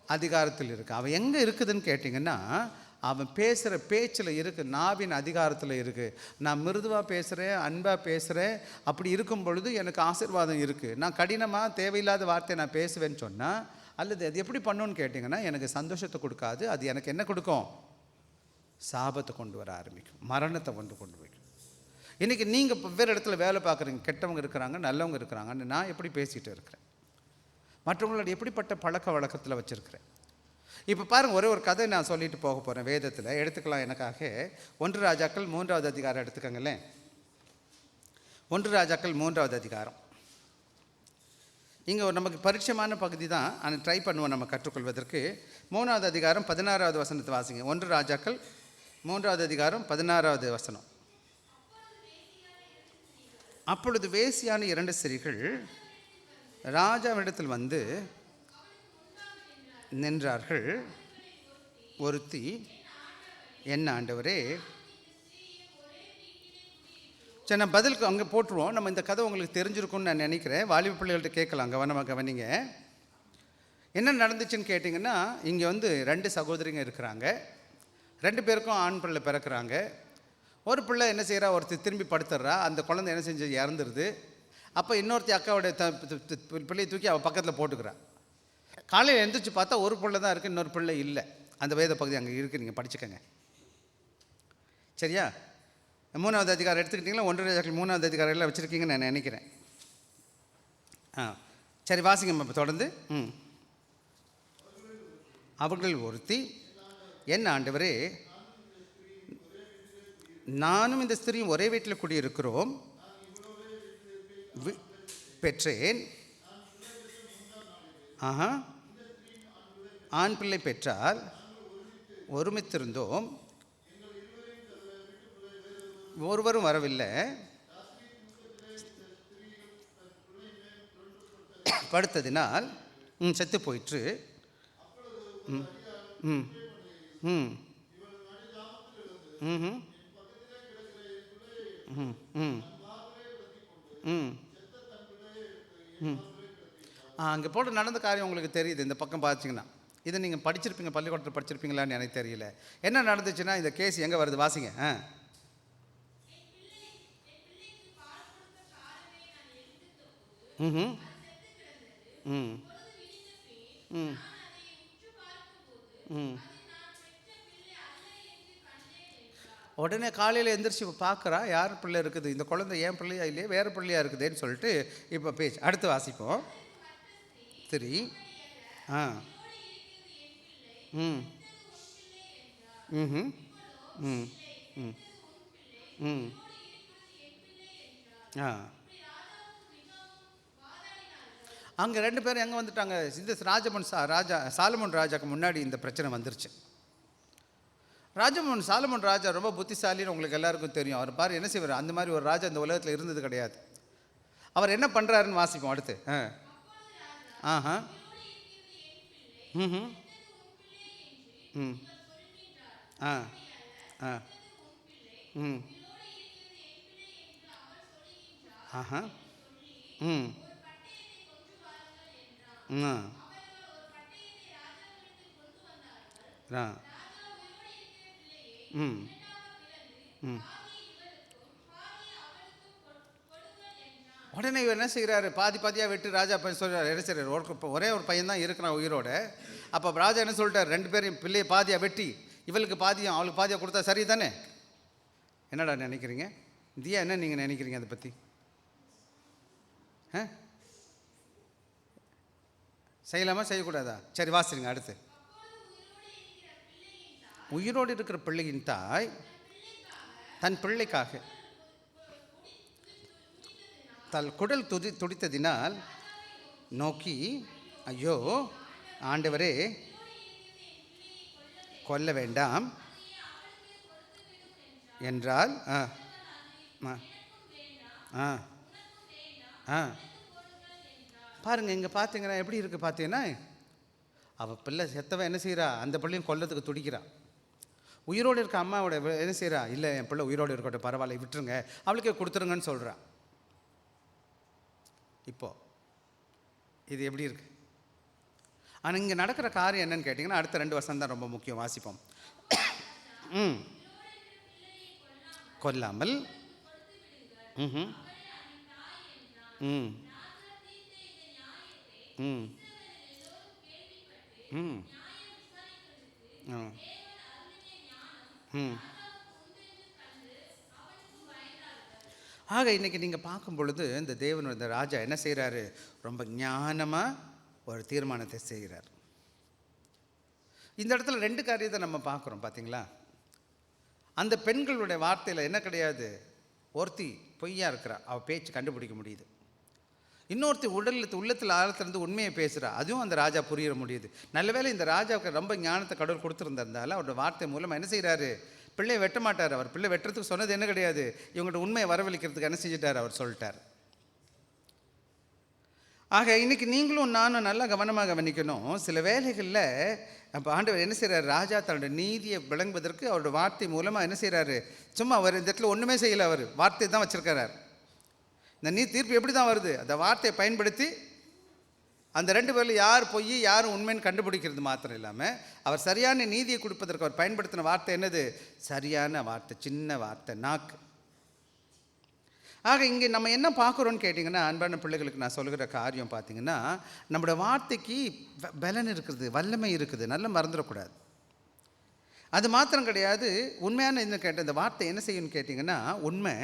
அதிகாரத்தில் இருக்குது. அவன் எங்கே இருக்குதுன்னு கேட்டிங்கன்னா, அவன் பேசுகிற பேச்சில் இருக்குது, நாவின் அதிகாரத்தில் இருக்குது. நான் மிருதுவாக பேசுகிறேன், அன்பாக பேசுகிறேன், அப்படி இருக்கும் பொழுது எனக்கு ஆசீர்வாதம் இருக்குது. நான் கடினமாக தேவையில்லாத வார்த்தையை நான் பேசுவேன்னு சொன்னால், அல்லது அது எப்படி பண்ணுன்னு கேட்டிங்கன்னா, எனக்கு சந்தோஷத்தை கொடுக்காது. அது எனக்கு என்ன கொடுக்கும்? சாபத்தை கொண்டு வர ஆரம்பிக்கும், மரணத்தை கொண்டு வைக்கும். இன்றைக்கி நீங்கள் வெவ்வேறு இடத்துல வேலை பார்க்குறீங்க, கெட்டவங்க இருக்கிறாங்க, நல்லவங்க இருக்கிறாங்கன்னு நான் எப்படி பேசிகிட்டு இருக்கிறேன், மற்றவங்களோட எப்படிப்பட்ட பழக்க வழக்கத்தில் வச்சுருக்கிறேன். இப்போ பாருங்கள், ஒரே ஒரு கதை நான் சொல்லிட்டு போக போகிறேன். வேதத்தில் எடுத்துக்கலாம் எனக்காக. 1 ராஜாக்கள் 3வது அதிகாரம் எடுத்துக்கங்களேன். 1 ராஜாக்கள் 3வது அதிகாரம். இங்கே நமக்கு பரிச்சயமான பகுதி தான், ஆனால் ட்ரை பண்ணுவோம் நம்ம கற்றுக்கொள்வதற்கு. 3வது அதிகாரம் 16வது வசனத்தை வாசிங்க. 1 ராஜாக்கள் 3வது அதிகாரம் 16வது வசனம். அப்பொழுது வேசியான 2 ஸ்திரீகள் ராஜாவிடத்தில் வந்து நின்றார்கள். ஒருத்தி, என்ன ஆண்டவரே. சரி, நான் பதிலுக்கு அங்கே போட்டுருவோம். நம்ம இந்த கதை உங்களுக்கு தெரிஞ்சிருக்கும்னு நான் நினைக்கிறேன். வாலிப பிள்ளைகள்கிட்ட கேட்கலாம், கவனமாக கவனிங்க. என்ன நடந்துச்சுன்னு கேட்டிங்கன்னா, இங்கே வந்து 2 சகோதரிங்க இருக்கிறாங்க. 2 பேருக்கும் ஆண் பிள்ளை பிறக்கிறாங்க. ஒரு பிள்ளை என்ன செய்கிறா, ஒருத்தி திரும்பி படுத்துடுறா. அந்த குழந்தை என்ன செஞ்சு இறந்துருது. அப்போ இன்னொருத்தி அக்காவுடைய பிள்ளையை தூக்கி அவள் பக்கத்தில் போட்டுக்கிறான். காலையில் எழுந்திரிச்சு பார்த்தா ஒரு பிள்ளை தான் இருக்குது, இன்னொரு பிள்ளை இல்லை. அந்த வேத பகுதி அங்கே இருக்குது, நீங்கள் படிச்சுக்கங்க. சரியா? 3வது அதிகாரம் எடுத்துக்கிட்டிங்களா? 1 ராஜாக்கள் 3வது அதிகாரம் எல்லாம் வச்சுருக்கீங்கன்னு நான் நினைக்கிறேன். சரி, வாசிங்க இப்போ தொடர்ந்து. அவர்கள் ஒருத்தி, என்ன ஆண்டவரே, நானும் இந்த ஸ்திரியும் ஒரே வீட்டில் குடியிருக்கிறோம், பெற்றேன். ஆண் பிள்ளை பெற்றால் ஒருமித்திருந்தோம், ஒருவரும் வரவில்லை. படுத்ததினால் செத்து போயிற்று. அங்கே போட்டு நடந்த காரியம் உங்களுக்கு தெரியுது. இந்த பக்கம் பார்த்தீங்கன்னா, இதை நீங்கள் படிச்சிருப்பீங்க, பள்ளிக்கூடத்தில் படிச்சிருப்பீங்களான்னு எனக்கு தெரியல. என்ன நடந்துச்சுன்னா, இந்த கேஸ் எங்கே வருது வாசிங்க. உடனே காலையில் எந்திரிச்சு பார்க்குறா, யார் பிள்ளை இருக்குது, இந்த குழந்தை ஏன் பிள்ளையா இல்லையே, வேறு பிள்ளையா இருக்குதுன்னு சொல்லிட்டு இப்போ பேச்சு. அடுத்து வாசிப்போம். சரி. அங்கே 2 பேரும் எங்கே வந்துட்டாங்க? இந்த சாலமோன் ராஜாக்கு முன்னாடி இந்த பிரச்சனை வந்துருச்சு. சாலமோன் ராஜா ரொம்ப புத்திசாலின்னு உங்களுக்கு எல்லாருக்கும் தெரியும். அவர் பாரு என்ன செய்வார், அந்த மாதிரி ஒரு ராஜா இந்த உலகத்தில் இருந்தது கிடையாது. அவர் என்ன பண்ணுறாருன்னு வாசிப்போம் அடுத்து. உடனே இவர் என்ன செய்கிறாரு, பாதி பாதியாக வெட்டி ராஜா பையன் சொல்கிறார். என்ன செய்கிறார், ஒரே ஒரு பையன் தான் இருக்கிறான் உயிரோட. அப்போ ராஜா என்ன சொல்லிட்டார், 2 பேரையும் பிள்ளையை பாதியாக வெட்டி இவளுக்கு பாதியும் அவளுக்கு பாதியாக கொடுத்தா சரி தானே? என்னடா நினைக்கிறீங்க? இந்தியா என்ன நீங்கள் நினைக்கிறீங்க அதை பற்றி? செய்யலாமா செய்யக்கூடாதா? சரி வாசிங்க அடுத்து. உயிரோடு இருக்கிற பிள்ளையின் தாய் தன் பிள்ளைக்காக தன் குடல் துடித்ததினால் நோக்கி, ஐயோ ஆண்டவரே கொல்ல வேண்டாம் என்றால் பாருங்க, இங்கே பார்த்தீங்கன்னா எப்படி இருக்குது பார்த்தீங்கன்னா, அவள் பிள்ளை செத்தவன் என்ன செய்கிறா, அந்த பிள்ளையும் கொல்லத்துக்கு துடிக்கிறான். உயிரோடு இருக்க அம்மாவோட என்ன செய்கிறா, இல்லை என் பிள்ளை உயிரோடு இருக்கட்டும் பரவாயில்ல விட்டுருங்க அவளுக்கே கொடுத்துருங்கன்னு சொல்கிறான். இப்போது இது எப்படி இருக்குது? ஆனால் இங்கே நடக்கிற காரியம் என்னன்னு கேட்டிங்கன்னா, அடுத்த 2 வருஷம் தான் ரொம்ப முக்கியம். வாசிப்போம். கொல்லாமல் ஆக இன்றைக்கி நீங்கள் பார்க்கும் பொழுது இந்த தேவன், இந்த ராஜா என்ன செய்கிறாரு, ரொம்ப ஞானமாக ஒரு தீர்மானத்தை செய்கிறார். இந்த இடத்துல 2 காரியத்தை நம்ம பார்க்குறோம் பார்த்தீங்களா. அந்த பெண்களுடைய வார்த்தையில் என்ன கிடையாது, ஒருத்தி பொய்யா இருக்கிறா, அவள் பேச்சு கண்டுபிடிக்க முடியுது. இன்னொருத்தி உள்ளத்தில் ஆழத்திலிருந்து உண்மையை பேசுகிறா, அதுவும் அந்த ராஜா புரிய முடியுது. நல்ல வேளை இந்த ராஜாவுக்கு ரொம்ப ஞானத்தை கடவுள் கொடுத்துருந்தாலும் அவரோட வார்த்தை மூலமாக என்ன செய்கிறாரு, பிள்ளையை வெட்ட மாட்டார். அவர் பிள்ளை வெட்டுறதுக்கு சொன்னது என்ன கிடையாது, இவங்கள்ட்ட உண்மையை வரவழைக்கிறதுக்கு என்ன செஞ்சிட்டார், அவர் சொல்லிட்டார். ஆக இன்றைக்கி நீங்களும் நானும் நல்லா கவனமாக கவனிக்கணும். சில வேலைகளில் அப்போ ஆண்டவர் என்ன செய்கிறார், ராஜா தன்னோட நீதியை விளங்குவதற்கு அவரோட வார்த்தை மூலமாக என்ன செய்கிறாரு, சும்மா அவர் இந்த இடத்துல ஒன்றுமே செய்யலை, அவர் வார்த்தை தான் வச்சுருக்கிறார். இந்த தீர்ப்பு எப்படி தான் வருது, அந்த வார்த்தையை பயன்படுத்தி அந்த 2 பேரில் யார் பொய் யார் உண்மைன்னு கண்டுபிடிக்கிறது மாத்திரம் இல்லாமல் அவர் சரியான நீதியை கொடுப்பதற்கு அவர் பயன்படுத்தின வார்த்தை என்னது, சரியான வார்த்தை, சின்ன வார்த்தை, நாக்கு. ஆக இங்கே நம்ம என்ன பார்க்குறோன்னு கேட்டிங்கன்னா, அன்பான பிள்ளைகளுக்கு நான் சொல்கிற காரியம் பார்த்திங்கன்னா, நம்மளோட வார்த்தைக்கு பலன் இருக்குது, வல்லமை இருக்குது, நல்லா மறந்துடக்கூடாது. அது மாத்திரம் கிடையாது, உண்மையான என்ன கேட்ட இந்த வார்த்தை என்ன செய்யணும்னு கேட்டிங்கன்னா, உண்மை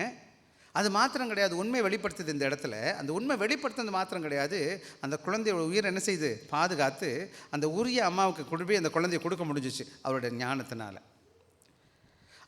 அது மாத்திரம் கிடையாது, உண்மை வெளிப்படுத்துது. இந்த இடத்துல அந்த உண்மை வெளிப்படுத்துறது மாத்திரம் கிடையாது, அந்த குழந்தையோட உயிர் என்ன செய்யுது, பாதுகாத்து அந்த உரிய அம்மாவுக்கு கொடுப்பே அந்த குழந்தையை கொடுக்க முடிஞ்சிச்சு அவருடைய ஞானத்தினால.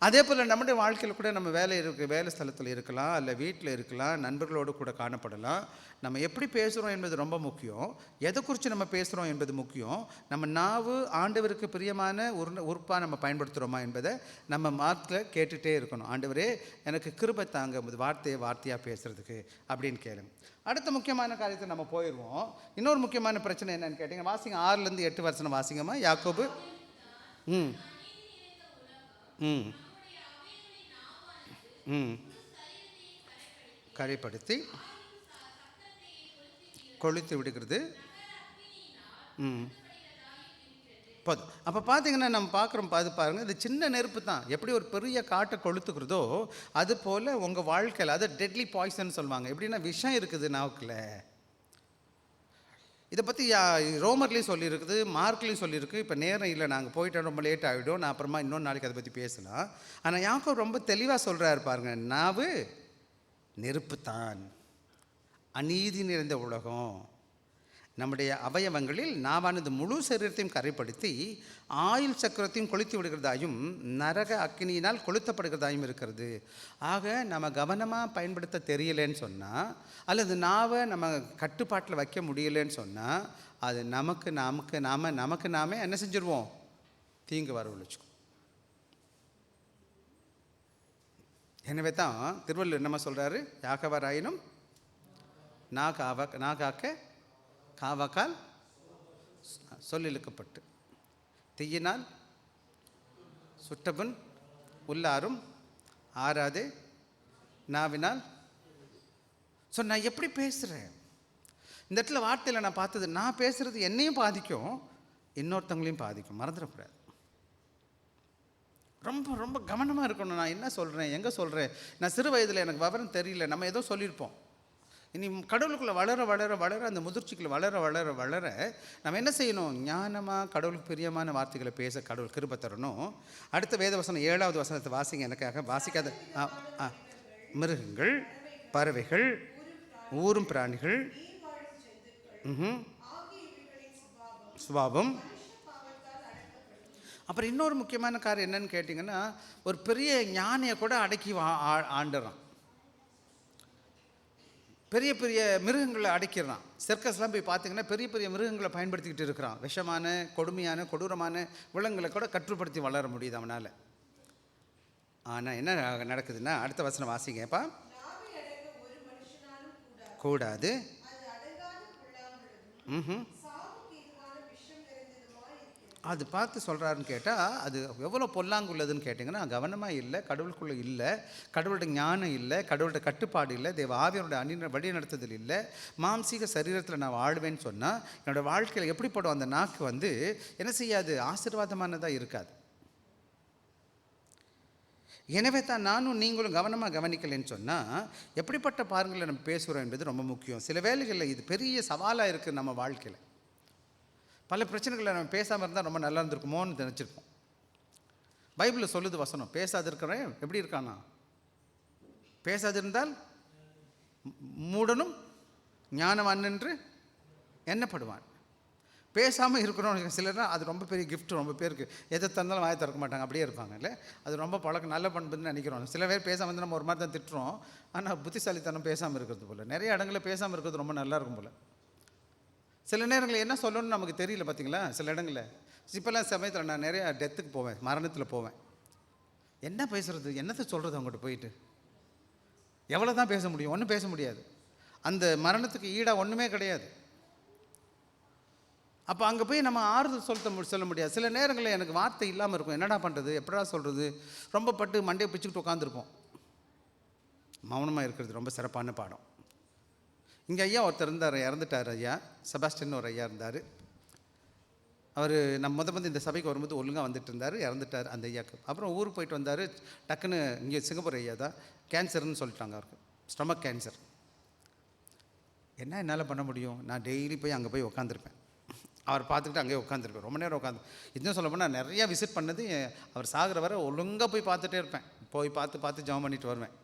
அதே போல் நம்முடைய வாழ்க்கையில் கூட நம்ம வேலை ஸ்தலத்தில் இருக்கலாம், இல்லை வீட்டில் இருக்கலாம், நண்பர்களோடு கூட காணப்படலாம். நம்ம எப்படி பேசுகிறோம் என்பது ரொம்ப முக்கியம். எதை குறித்து நம்ம பேசுகிறோம் என்பது முக்கியம். நம்ம நாவு ஆண்டவருக்கு பிரியமான உறுப்பாக நம்ம பயன்படுத்துகிறோமா என்பதை நம்ம மார்க்கில் கேட்டுகிட்டே இருக்கணும். ஆண்டவரே எனக்கு கிருபை தாங்க வார்த்தையாக பேசுகிறதுக்கு அப்படின்னு கேளுங்க. அடுத்த முக்கியமான காரியத்தை நம்ம போயிடுவோம். இன்னொரு முக்கியமான பிரச்சனை என்னன்னு கேட்டிங்கன்னா, வாசிங்க 6லேருந்து 8 வசனம் வாசிங்கம்மா. யாக்கோபு கரைப்படுத்தி கொளுத்து விடுகிறது. போதும். அப்போ பார்த்தீங்கன்னா நம்ம பார்க்குறோம், பாருங்கள், இது சின்ன நெருப்பு தான் எப்படி ஒரு பெரிய காட்டை கொளுத்துக்கிறதோ அது போல் உங்கள் வாழ்க்கையில், அது டெட்லி பாய்சன் சொல்லுவாங்க. எப்படின்னா விஷம் இருக்குது நாவுக்கில். இதை பற்றி ரோமர்லேயும் சொல்லியிருக்குது, மார்க்லேயும் சொல்லியிருக்கு. இப்போ நேரம் இல்லை, நாங்கள் போயிட்டோம், ரொம்ப லேட் ஆகிடும், நான் அப்புறமா இன்னொரு நாளைக்கு அதை பற்றி பேசலாம். ஆனால் யாக்கோபு ரொம்ப தெளிவாக சொல்கிறாரு பாருங்க, நாவு நெருப்புத்தான், அநீதி நிறைந்த உலகம். நம்முடைய அவயவங்களில் நாவானது முழு சரீரத்தையும் கரைப்படுத்தி ஆயுள் சக்கரத்தையும் கொளுத்தி விடுகிறதாயும் நரக அக்கினியினால் கொளுத்தப்படுகிறதாயும் இருக்கிறது. ஆக நம்ம கவனமாக பயன்படுத்த தெரியலேன்னு சொன்னால், அல்லது நாவை நம்ம கட்டுப்பாட்டில் வைக்க முடியலன்னு சொன்னால், அது நமக்கு நாமே என்ன செஞ்சுருவோம், தீங்கு வரவழைச்சிக்கும். எனவே தான் திருவள்ளுவர் என்னமா சொல்கிறாரு, யாக்கவராயினும் நாகாக்க காவக்கால் சொல்லிழுக்கப்பட்டு தீயினால் சுட்டபுன் உள்ளாரும் ஆறாதே நாவினால். ஸோ நான் எப்படி பேசுகிறேன், இந்த இடத்துல வார்த்தையில் நான் பார்த்தது, நான் பேசுகிறது என்னையும் பாதிக்கும், இன்னொருத்தவங்களையும் பாதிக்கும், மறந்துடக்கூடாது. ரொம்ப ரொம்ப கவனமாக இருக்கணும். நான் என்ன சொல்கிறேன், எங்கே சொல்கிறேன். நான் சிறு வயதில் எனக்கு விவரம் தெரியல, நம்ம ஏதோ சொல்லியிருப்போம். இனி கடவுளுக்குள்ளே வளர வளர வளர அந்த முதிர்ச்சிக்குள்ளே வளர வளர வளர நம்ம என்ன செய்யணும்? ஞானமாக கடவுளுக்கு பிரியமான வார்த்தைகளை பேச கடவுள் கிருபை தரணும். அடுத்த வேத வசனம் 7வது வசனத்தை வாசிங்க எனக்காக. வாசிக்காத மிருகங்கள், பறவைகள், ஊரும் பிராணிகள், சுபாவம். அப்புறம் இன்னொரு முக்கியமான காரியம் என்னன்னு கேட்டிங்கன்னா, ஒரு பெரிய ஞானியை கூட அடக்கி ஆண்டுறான். பெரிய பெரிய மிருகங்களை அடைக்கிறான். சர்க்கஸ்லாம் போய் பார்த்தீங்கன்னா பெரிய பெரிய மிருகங்களை பயன்படுத்திக்கிட்டு இருக்கிறான். விஷமான, கொடுமையான, கொடூரமான விலங்குகளை கூட கட்டுப்படுத்தி வளர முடியுது அவனால். ஆனால் என்ன நடக்குதுன்னா, அடுத்த வசனம் வாசிங்கப்பா. கூடாது. அது பார்த்து சொல்கிறாருன்னு கேட்டால், அது எவ்வளோ பொல்லாங்குள்ளதுன்னு கேட்டிங்கன்னா, கவனமாக இல்லை, கடவுளுக்குள்ளே இல்லை, கடவுளுடைய ஞானம் இல்லை, கடவுளுடைய கட்டுப்பாடு இல்லை, தேவ ஆவியனுடைய வழி நடத்துதல் இல்லை, மாம்சீக சரீரத்தில் நான் வாழ்வேன்னு சொன்னால் என்னோடய வாழ்க்கையில் எப்படிப்படும் அந்த நாக்கு என்ன செய்யாது? ஆசீர்வாதமானதாக இருக்காது. எனவே தான் நானும் நீங்களும் கவனமாக கவனிக்கலைன்னு சொன்னால் எப்படிப்பட்ட பாருங்களை நம்ம பேசுகிறோம் என்பது ரொம்ப முக்கியம். சில வேளைகளில் இது பெரிய சவாலாக இருக்குது நம்ம வாழ்க்கையில். பல பிரச்சனைகளை நம்ம பேசாமல் இருந்தால் ரொம்ப நல்லா இருந்திருக்குமோன்னு நினச்சிருக்கோம். பைபிளில் சொல்லுது வசனம், பேசாது இருக்கிறேன் எப்படி இருக்கானா? பேசாதிருந்தால் மூடனும் ஞானவான் என்று எண்ணப்படுவான். பேசாமல் இருக்கிறோம் சிலர்னா அது ரொம்ப பெரிய கிஃப்ட். ரொம்ப பேருக்கு எதை தந்தாலும் வாயை திறக்க மாட்டாங்க, அப்படியே இருப்பாங்க. இல்லை, அது ரொம்ப பழக்கம், நல்ல பண்புன்னு நினைக்கிறோம். சில பேர் பேசாமல் வந்து நம்ம ஒரு மாதிரி தான் திட்டுறோம். ஆனால் புத்திசாலித்தனம் பேசாமல் இருக்கிறது போல். நிறைய இடங்களில் பேசாமல் இருக்கிறது ரொம்ப நல்லா இருக்கும் போல். சில நேரங்களில் என்ன சொல்லணும்னு நமக்கு தெரியல, பார்த்தீங்களா? சில இடங்களில் இப்போல்லாம் சமயத்தில் நான் நிறையா டெத்துக்கு போவேன், மரணத்தில் போவேன். என்ன பேசுகிறது, என்னத்தை சொல்கிறது? அவங்ககிட்ட போயிட்டு எவ்வளோ தான் பேச முடியும்? ஒன்றும் பேச முடியாது. அந்த மரணத்துக்கு ஈடாக ஒன்றுமே கிடையாது. அப்போ அங்கே போய் நம்ம ஆறுதல் சொல்ல முடியாது. சில நேரங்களில் எனக்கு வார்த்தை இல்லாமல் இருக்கும். என்னடா பண்ணுறது, எப்படா சொல்கிறது? ரொம்ப பட்டு மண்டையை பிச்சுக்கிட்டு உட்காந்துருப்போம். மௌனமாக இருக்கிறது ரொம்ப சிறப்பான பாடம். இங்கே ஐயா ஒருத்தர் இருந்தார், இறந்துட்டார். ஐயா செபாஸ்டின் ஒரு ஐயா இருந்தார். அவர் நம்ம இந்த சபைக்கு வரும்போது ஒழுங்காக வந்துட்டு இருந்தார், இறந்துட்டார் அந்த ஐயாவுக்கு. அப்புறம் ஊருக்கு போயிட்டு வந்தார். டக்குன்னு இங்கே சிங்கப்பூர் ஐயா தான் கேன்சர்னு சொல்லிட்டாங்க அவருக்கு, ஸ்டொமக் கேன்சர். என்ன என்னால் பண்ண முடியும்? நான் டெய்லி போய் அங்கே போய் உட்காந்துருப்பேன். அவர் பார்த்துக்கிட்டு அங்கேயே உட்காந்துருப்பேன், ரொம்ப நேரம் உட்காந்து. இன்னும் சொல்ல போனால் நிறையா விசிட் பண்ணது, அவர் சாகிற வரை ஒழுங்காக போய் பார்த்துட்டே இருப்பேன். போய் பார்த்து ஜெபம் பண்ணிட்டு வருவேன்.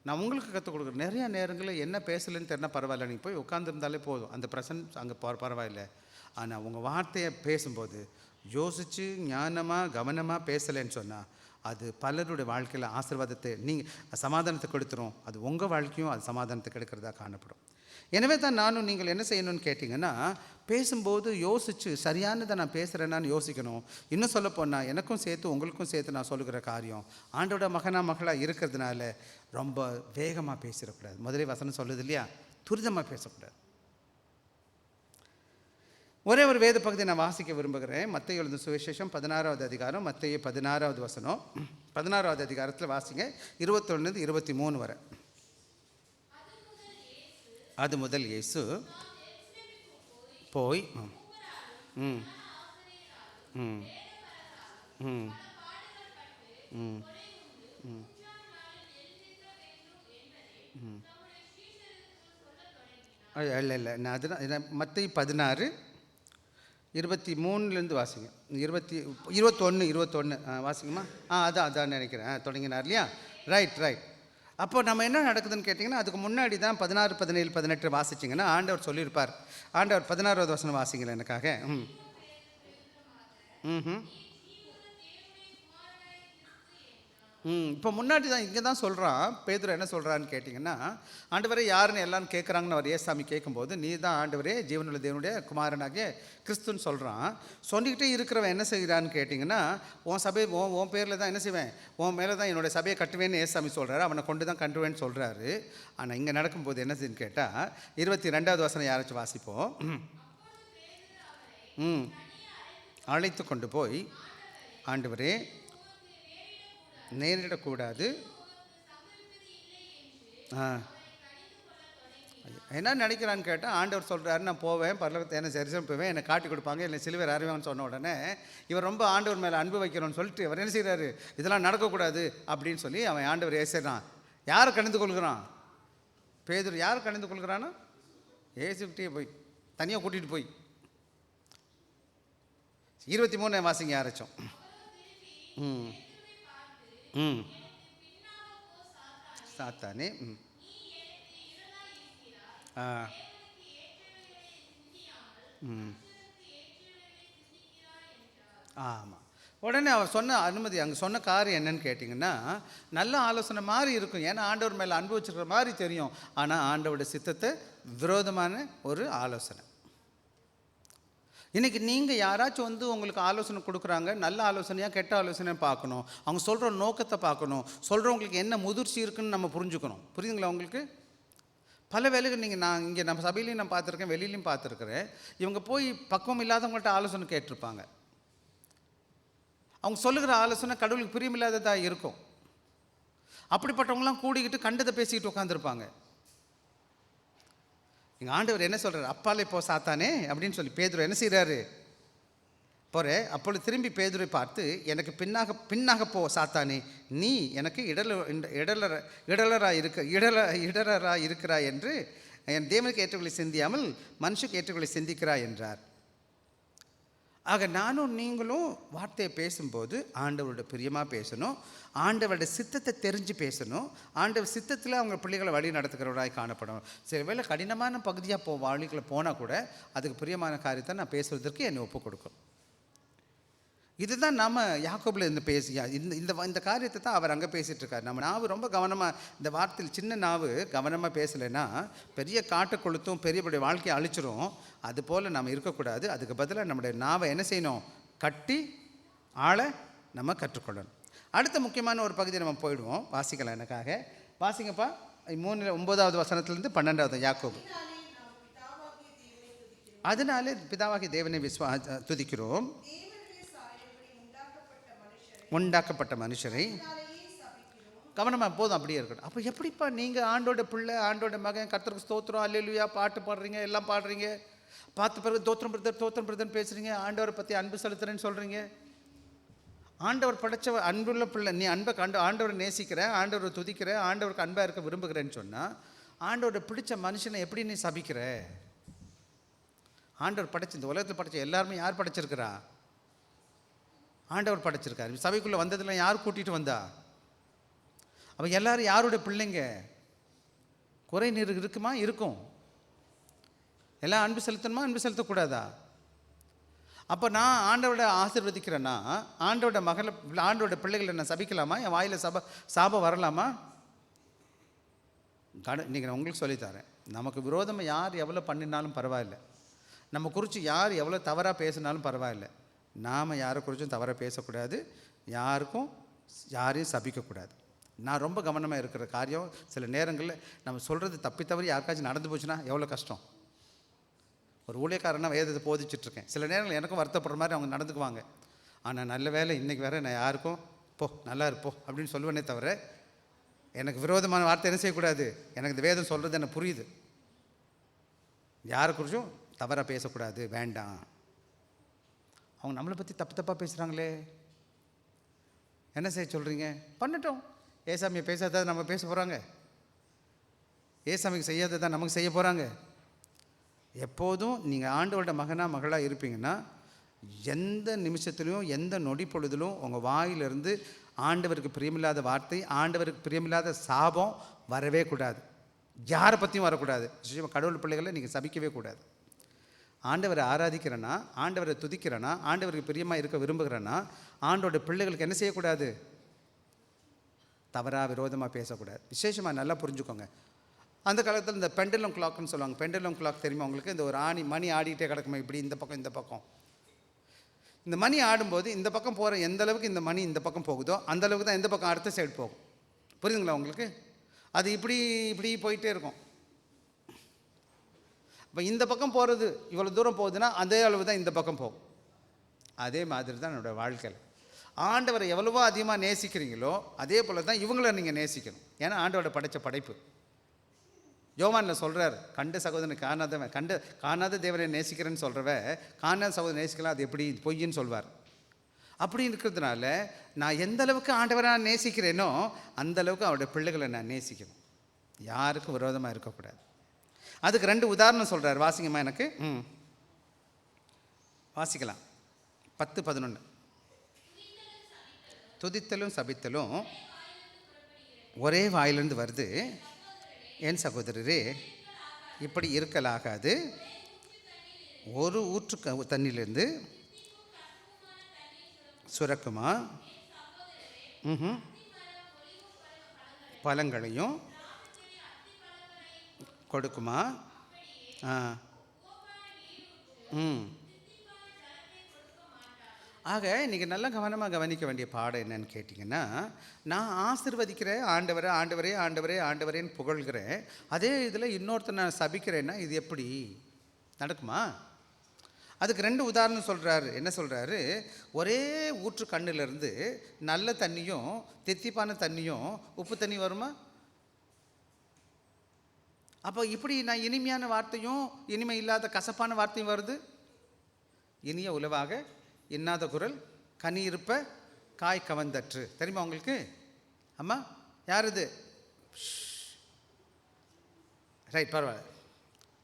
நான் உங்களுக்கு கற்றுக் கொடுக்குறேன். நிறையா நேரங்களில் என்ன பேசலைன்னு தெரினா பரவாயில்ல, நீங்கள் போய் உட்காந்துருந்தாலே போதும், அந்த ப்ரெசன்ஸ் அங்கே பரவாயில்லை. ஆனால் உங்கள் வார்த்தையை பேசும்போது யோசித்து ஞானமாக கவனமாக பேசலைன்னு சொன்னால் அது பலருடைய வாழ்க்கையில் ஆசீர்வாதத்தை, நீங்கள் சமாதானத்தை கொடுத்துரும். அது உங்கள் வாழ்க்கையும் அது சமாதானத்தை கெடுக்கிறதா காணப்படும். எனவே தான் நானும் நீங்கள் என்ன செய்யணும்னு கேட்டிங்கன்னா, பேசும்போது யோசித்து சரியானதை நான் பேசுகிறேன்னான்னு யோசிக்கணும். இன்னும் சொல்லப்போனால் எனக்கும் சேர்த்து உங்களுக்கும் சேர்த்து நான் சொல்லுகிற காரியம், ஆண்டோட மகளாக இருக்கிறதுனால ரொம்ப வேகமாக பேசிடக்கூடாது. முதலே வசனம் சொல்லுது இல்லையா, துரிதமாக பேசக்கூடாது. ஒரே ஒரு வேத பகுதியை நான் வாசிக்க விரும்புகிறேன். மத்தேயு எழுதின சுவிசேஷம் 16வது அதிகாரம், மத்தேயு 16வது வசனம். 16வது அதிகாரத்தில் வாசிங்க, 21 23 வரை. அது முதல் இயேசு போய் இல்லை நான் அதுதான் மத்தேயு 16 23 வாசிங்க. 21 வாசிங்கம்மா. அதான் நினைக்கிறேன் தொடங்கினார் இல்லையா? ரைட். அப்போ நம்ம என்ன நடக்குதுன்னு கேட்டிங்கன்னா, அதுக்கு முன்னாடி தான் 16 17 18 வாசிச்சிங்கன்னா ஆண்டவர் சொல்லியிருப்பார். ஆண்டவர் 16வது வசனம் வாசிங்களேன் எனக்காக. இப்போ முன்னாடி தான் இங்கே தான் சொல்கிறான். பேதுரு என்ன சொல்கிறான்னு கேட்டிங்கன்னா, ஆண்டவரே யாருன்னு எல்லாரும் கேட்குறாங்கன்னு அவர் ஏசாமி கேட்கும்போது, நீ தான் ஆண்டவரே ஜீவனுள்ள தேவனுடைய குமாரனாகிய கிறிஸ்துன்னு சொல்கிறான். சொல்லிக்கிட்டே இருக்கிறவன் என்ன செய்கிறான்னு கேட்டிங்கன்னா, உன் சபை உன் பேரில் தான் என்ன செய்வேன், உன் மேலே தான் என்னோடய சபையை கட்டுவேன்னு ஏசாமி சொல்கிறாரு. அவனை கொண்டு தான் கட்டுவேன்னு சொல்கிறாரு. ஆனால் இங்கே நடக்கும்போது என்ன செய்யுன்னு கேட்டால், 22வது வசனம் யாராச்சும் வாசிப்போம். அழைத்து கொண்டு போய், ஆண்டவரே நேரிடக்கூடாது. என்ன நினைக்கிறான்னு கேட்டால், ஆண்டவர் சொல்கிறாரு நான் போவேன், பரலோகத்தை என்ன சரிசனம் போவேன், என்னை காட்டி கொடுப்பாங்க, இல்லை சிலுவை அறிவான்னு சொன்ன உடனே இவர் ரொம்ப ஆண்டவர் மேலே அன்பு வைக்கிறோன்னு சொல்லிட்டு இவர் என்ன செய்கிறாரு, இதெல்லாம் நடக்கக்கூடாது அப்படின்னு சொல்லி அவன் ஆண்டவர் ஏசுறான். யாரை கணிந்து கொள்கிறான்? பேதுரு யார் கணிந்து கொள்கிறானா? ஏசுக்கிட்டே போய் தனியாக கூட்டிகிட்டு போய் 23 வாசிங்க யாராச்சும். ம் ம் சாத்தானே. ம் ஆ ம் ஆமாம். உடனே அவர் சொன்ன அனுமதி, அங்கே சொன்ன காரியம் என்னன்னு கேட்டிங்கன்னா, நல்ல ஆலோசனை மாதிரி இருக்கும். ஏன்னா ஆண்டவர் மேலே அன்பு வச்சுருக்கிற மாதிரி தெரியும். ஆனால் ஆண்டவருடைய சித்தத்தை விரோதமான ஒரு ஆலோசனை. இன்றைக்கி நீங்கள் யாராச்சும் வந்து உங்களுக்கு ஆலோசனை கொடுக்குறாங்க, நல்ல ஆலோசனையாக கெட்ட ஆலோசனையாக பார்க்கணும். அவங்க சொல்கிற நோக்கத்தை பார்க்கணும். சொல்கிறவங்களுக்கு என்ன முதிர்ச்சி இருக்குதுன்னு நம்ம புரிஞ்சுக்கணும். புரியுதுங்களா உங்களுக்கு? பல வேலைகள் நான் இங்கே நம்ம சபையிலையும் நான் பார்த்துருக்கேன், வெளியிலையும் பார்த்துருக்குறேன். இவங்க போய் பக்குவம் இல்லாதவங்கள்ட்ட ஆலோசனை கேட்டிருப்பாங்க. அவங்க சொல்லுகிற ஆலோசனை கடவுளுக்கு பிரியமில்லாததாக இருக்கும். அப்படிப்பட்டவங்களாம் கூடிக்கிட்டு கண்டதை பேசிக்கிட்டு உட்காந்துருப்பாங்க. எங்கள் ஆண்டவர் என்ன சொல்கிறார்? அப்பாலே போ சாத்தானே அப்படின்னு சொல்லி பேதுரு என்ன செய்கிறாரு? போகிற அப்பொழுது திரும்பி பேதுரை பார்த்து, எனக்கு பின்னாக போ சாத்தானே, நீ எனக்கு இடலராக இருக்கிறாய் என்று என் தேவனுக்கு ஏற்றவர்களை சிந்தியாமல் மனுஷுக்கு ஏற்றவர்களை சிந்திக்கிறாய் என்றார். ஆக நானும் நீங்களும் வார்த்தையை பேசும்போது ஆண்டவருடைய பிரியமாக பேசணும். ஆண்டவருடைய சித்தத்தை தெரிஞ்சு பேசணும். ஆண்டவர் சித்தத்தில் அவங்க பிள்ளைகளை வழி நடத்துகிறவராய் காணப்படணும். சில வேளை கடினமான பகுதியாக வழிகளை போனால் கூட அதுக்கு பிரியமான காரியத்தை நான் பேசுவதற்கு என்னை ஒப்புக் கொடுக்கும். இதுதான் நம்ம யாக்கோபில் இருந்து இந்த காரியத்தை தான் அவர் அங்கே பேசிகிட்டு இருக்கார். நம்ம நாவு ரொம்ப கவனமாக, இந்த வார்த்தையில் சின்ன நாவு கவனமாக பேசலைன்னா பெரிய காட்டு கொளுத்தும், பெரியபடி வாழ்க்கையை அழிச்சிரும். அதுபோல் நம்ம இருக்கக்கூடாது. அதுக்கு பதிலாக நம்முடைய நாவை என்ன செய்யணும்? கட்டி ஆள நம்ம கற்றுக்கொள்ளணும். அடுத்த முக்கியமான ஒரு பகுதி நம்ம போயிடுவோம். வாசிக்கலாம் எனக்காக. வாசிங்கப்பா 9வது வசனத்திலிருந்து 12வது யாக்கோபு. அதனாலே பிதாவாகிய தேவனை துதிக்கிறோம், உண்டாக்கப்பட்ட மனுஷரை. கவனமாக போதும், அப்படியே இருக்கட்டும். அப்போ எப்படிப்பா நீங்கள் ஆண்டோட பிள்ளை, ஆண்டோட மகன், கர்த்தருக்கு ஸ்தோத்திரம், அல்லேலூயா பாட்டு பாடுறீங்க, எல்லாம் பாடுறீங்க, பார்த்து பிறகு தோத்திரம் பிரதர் பேசுகிறீங்க, ஆண்டவரை பற்றி அன்பு செலுத்துறேன்னு சொல்கிறீங்க. ஆண்டவர் படைச்ச அன்புள்ள பிள்ளை, நீ அன்பை ஆண்டவரை நேசிக்கிற, ஆண்டவரை துதிக்கிற, ஆண்டவருக்கு அன்பாக இருக்க விரும்புகிறேன்னு சொன்னால் ஆண்டவரை பிடிச்ச மனுஷனை எப்படி நீ சபிக்கிற? ஆண்டவர் படைச்ச, இந்த உலகத்தில் படைச்ச எல்லாருமே யார் படைச்சிருக்கிறா? ஆண்டவர் படைச்சிருக்காரு. சபைக்குள்ளே வந்ததில் யார் கூட்டிகிட்டு வந்தா? அப்போ எல்லாரும் யாருடைய பிள்ளைங்க? குறை நீர் இருக்குமா? இருக்கும். எல்லாம் அன்பு செலுத்தணுமா? அன்பு செலுத்தக்கூடாதா? அப்போ நான் ஆண்டவரோட ஆசீர்வதிக்கிறேன்னா, ஆண்டோட ஆண்டோட பிள்ளைகளை நான் சபிக்கலாமா? என் வாயில் சாபம் வரலாமா? இன்றைக்கி நான் உங்களுக்கு சொல்லித்தரேன். நமக்கு விரோதமாக யார் எவ்வளோ பண்ணினாலும் பரவாயில்லை, நம்ம குறித்து யார் எவ்வளோ தவறாக பேசினாலும் பரவாயில்லை. நாம் யாரை குறித்தும் தவறாக பேசக்கூடாது, யாரையும் சபிக்கக்கூடாது. நான் ரொம்ப கவனமாக இருக்கிற காரியம், சில நேரங்களில் நம்ம சொல்கிறது தப்பி தவறி யாருக்காச்சும் நடந்து போச்சுன்னா எவ்வளோ கஷ்டம். ஒரு ஊழியக்காரனா வேதத்தை போதிச்சிட்ருக்கேன். சில நேரங்கள் எனக்கும் வருத்தப்படுற மாதிரி அவங்க நடந்துக்குவாங்க. ஆனால் நல்ல வேலை இன்றைக்கி வேறு நான் யாருக்கும் போ நல்லா இருப்போ அப்படின்னு சொல்லுவேனே தவிர, எனக்கு விரோதமான வார்த்தை என்ன செய்யக்கூடாது. எனக்கு இந்த வேதம் சொல்கிறது எனக்கு புரியுது. யாரை குறித்தும் தவறாக பேசக்கூடாது, வேண்டாம். அவங்க நம்மளை பற்றி தப்பாக பேசுகிறாங்களே, என்ன செய்ய சொல்கிறீங்க? பண்ணட்டும். ஏசாமியை பேசாதான் நம்ம பேச போகிறாங்க, ஏசாமிக்கு செய்யாததான் நமக்கு செய்ய போகிறாங்க. எப்போதும் நீங்கள் ஆண்டவரோட மகளாக இருப்பீங்கன்னா, எந்த நிமிஷத்துலையும் எந்த நொடி பொழுதிலும் உங்கள் வாயிலிருந்து ஆண்டவருக்கு பிரியமில்லாத வார்த்தை, ஆண்டவருக்கு பிரியமில்லாத சாபம் வரவே கூடாது. யாரை பற்றியும் வரக்கூடாது. கடவுள் பிள்ளைகளை நீங்கள் சபிக்கவே கூடாது. ஆண்டவரை ஆராதிக்கிறேன்னா, ஆண்டவரை துதிக்கிறேன்னா, ஆண்டவருக்கு பிரியமாக இருக்க விரும்புகிறேன்னா, ஆண்டோட பிள்ளைகளுக்கு என்ன செய்யக்கூடாது? தவறாக விரோதமாக பேசக்கூடாது. விசேஷமாக நல்லா புரிஞ்சுக்கோங்க. அந்த காலத்தில் இந்த பெண்டலம் கிளாக்னு சொல்லுவாங்க. பெண்டலம் கிளாக் தெரியுமா உங்களுக்கு? இந்த ஒரு மணி ஆடிக்கிட்டே கிடக்குமா, இப்படி இந்த பக்கம் இந்த பக்கம். இந்த மணி ஆடும்போது இந்த பக்கம் போகிற எந்த அளவுக்கு இந்த மணி இந்த பக்கம் போகுதோ அந்த அளவுக்கு தான் இந்த பக்கம் அடுத்த சைடு போகும். புரியுதுங்களா உங்களுக்கு? அது இப்படி இப்படி போயிட்டே இருக்கும். இப்போ இந்த பக்கம் போகிறது இவ்வளோ தூரம் போகுதுன்னா அதே அளவு தான் இந்த பக்கம் போகும். அதே மாதிரி தான் என்னோடய வாழ்க்கையில் ஆண்டவரை எவ்வளவோ அதிகமாக நேசிக்கிறீங்களோ அதே போல் தான் இவங்கள நீங்கள் நேசிக்கணும். ஏன்னா ஆண்டவரை படைத்த படைப்பு. யோவானில் சொல்கிறார், கண்ட சகோதரனை காணாத தேவனை நேசிக்கிறேன்னு சொல்கிறவ காணாத சகோதரனை நேசிக்கலாம், அது எப்படி பொய்ன்னு சொல்வார். அப்படி இருக்கிறதுனால நான் எந்த அளவுக்கு ஆண்டவரை நான் நேசிக்கிறேனோ அந்த அளவுக்கு அவருடைய பிள்ளைகளை நான் நேசிக்கணும். யாருக்கும் விரோதமாக இருக்கக்கூடாது. அதுக்கு 2 உதாரணம் சொல்கிறார். வாசிங்கம்மா எனக்கு. வாசிக்கலாம். 10-11. துதித்தலும் சபித்தலும் ஒரே வாயிலிருந்து வருது. என் சகோதரரே, இப்படி இருக்கலாகாது. ஒரு ஊற்று தண்ணியிலிருந்து சுரக்குமா பழங்களையும் கொடுக்குமா? ஆக இன்றைக்கி நல்லா கவனமாக கவனிக்க வேண்டிய பாடம் என்னன்னு கேட்டிங்கன்னா, நான் ஆசீர்வதிக்கிறேன், ஆண்டவரே ஆண்டவரே ஆண்டவரே ஆண்டவரேன்னு புகழ்கிறேன். அதே இதில் இன்னொருத்தர் நான் சபிக்கிறேன்னா இது எப்படி நடக்குமா? அதுக்கு 2 உதாரணம் சொல்கிறாரு. என்ன சொல்கிறாரு? ஒரே ஊற்று கண்ணிலிருந்து நல்ல தண்ணியும் தித்திப்பான தண்ணியும் உப்பு தண்ணி வருமா? அப்போ இப்படி நான் இனிமையான வார்த்தையும் இனிமை இல்லாத கசப்பான வார்த்தையும் வருது. இனிய உலவாக இன்னாத குரல் கனி இருப்ப காய் கவந்தற்று. தெரியுமா உங்களுக்கு? அம்மா யார் இது? ரைட், பரவாயில்ல.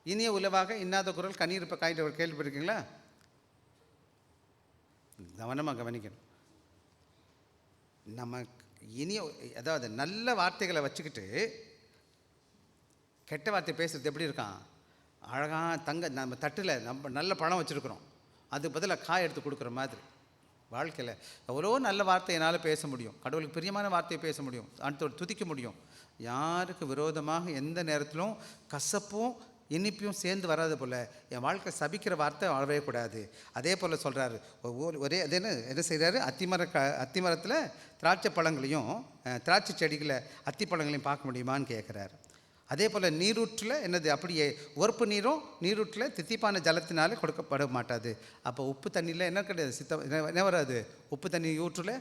இனிய உலவாக இன்னாத குரல் கனி இருப்ப காய் கேள்விப்பட்டிருக்கீங்களா? கவனமாக கவனிக்கணும். நம்ம இனிய, அதாவது நல்ல வார்த்தைகளை வச்சுக்கிட்டு கெட்ட வார்த்தை பேசுகிறது எப்படி இருக்கான்? அழகாக நம்ம தட்டில் நம்ம நல்ல பழம் வச்சுருக்குறோம், அதுக்கு பதிலாக காய் எடுத்து கொடுக்குற மாதிரி. வாழ்க்கையில் எவ்வளோ நல்ல வார்த்தை என்னால் பேச முடியும், கடவுளுக்கு பிரியமான வார்த்தையை பேச முடியும், அடுத்தோடு துதிக்க முடியும். யாருக்கு விரோதமாக எந்த நேரத்திலும் கசப்பும் இனிப்பையும் சேர்ந்து வராது போல் என் வாழ்க்கை சபிக்கிற வார்த்தை வரவே கூடாது. அதே போல் சொல்கிறாரு. ஒரே அது என்ன செய்கிறாரு? அத்திமரத்தில் திராட்சை பழங்களையும் திராட்சை செடிகளை அத்திப்பழங்களையும் பார்க்க முடியுமான்னு கேட்குறாரு. அதே போல் நீரூற்றில் என்னது? அப்படியே உரப்பு நீரும் நீரூற்றில் தித்திப்பான ஜலத்தினால கொடுக்கப்பட மாட்டாது. அப்போ உப்பு தண்ணியில் என்ன கிடையாது? என்ன வராது? உப்பு தண்ணி ஊற்றில்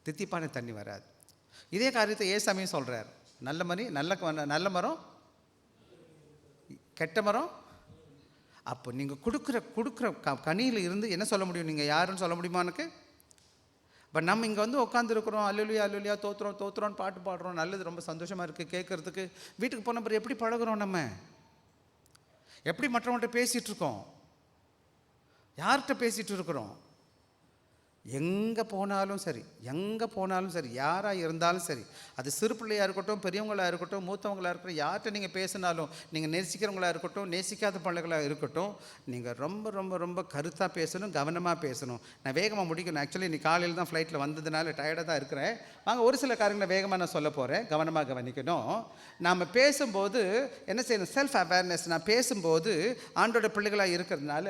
தித்திப்பான தண்ணி வராது. இதே காரியத்தை ஏசாமியும் சொல்கிறார். நல்ல மரம் கெட்ட மரம். அப்போ நீங்கள் கொடுக்குற கனியில் இருந்து என்ன சொல்ல முடியும்? நீங்கள் யாருன்னு சொல்ல முடியுமா எனக்கு? இப்போ நம்ம இங்கே வந்து உட்காந்துருக்குறோம், அல்லலுயா அல்லலுயா தோத்துறோன்னு பாட்டு பாடுறோம், நல்லது, ரொம்ப சந்தோஷமாக இருக்குது கேட்குறதுக்கு. வீட்டுக்கு போன பிறகு எப்படி பழகுறோம்? நம்ம எப்படி மற்றவங்கள்ட்ட பேசிகிட்ருக்கோம்? யார்கிட்ட பேசிகிட்டு இருக்கிறோம்? எங்கே போனாலும் சரி, யாராக இருந்தாலும் சரி, அது சிறு பிள்ளையாக இருக்கட்டும், பெரியவங்களாக இருக்கட்டும், மூத்தவங்களாக இருக்கட்டும், யார்கிட்ட நீங்கள் பேசினாலும், நீங்கள் நேசிக்கிறவங்களாக இருக்கட்டும், நேசிக்காத பிள்ளைகளாக இருக்கட்டும், நீங்கள் ரொம்ப ரொம்ப ரொம்ப கருத்தாக பேசணும், கவனமாக பேசணும். நான் வேகமாக முடிக்கணும். ஆக்சுவலி நீ காலையில் தான் ஃப்ளைட்டில் வந்ததுனால டயர்டாக தான் இருக்கிறேன். வாங்க, ஒரு சில காரியங்களை வேகமாக நான் சொல்ல போகிறேன். கவனமாக கவனிக்கணும். நாம் பேசும்போது என்ன செய்யணும்? Self awareness. நான் பேசும்போது ஆண்டோட பிள்ளைகளாக இருக்கிறதுனால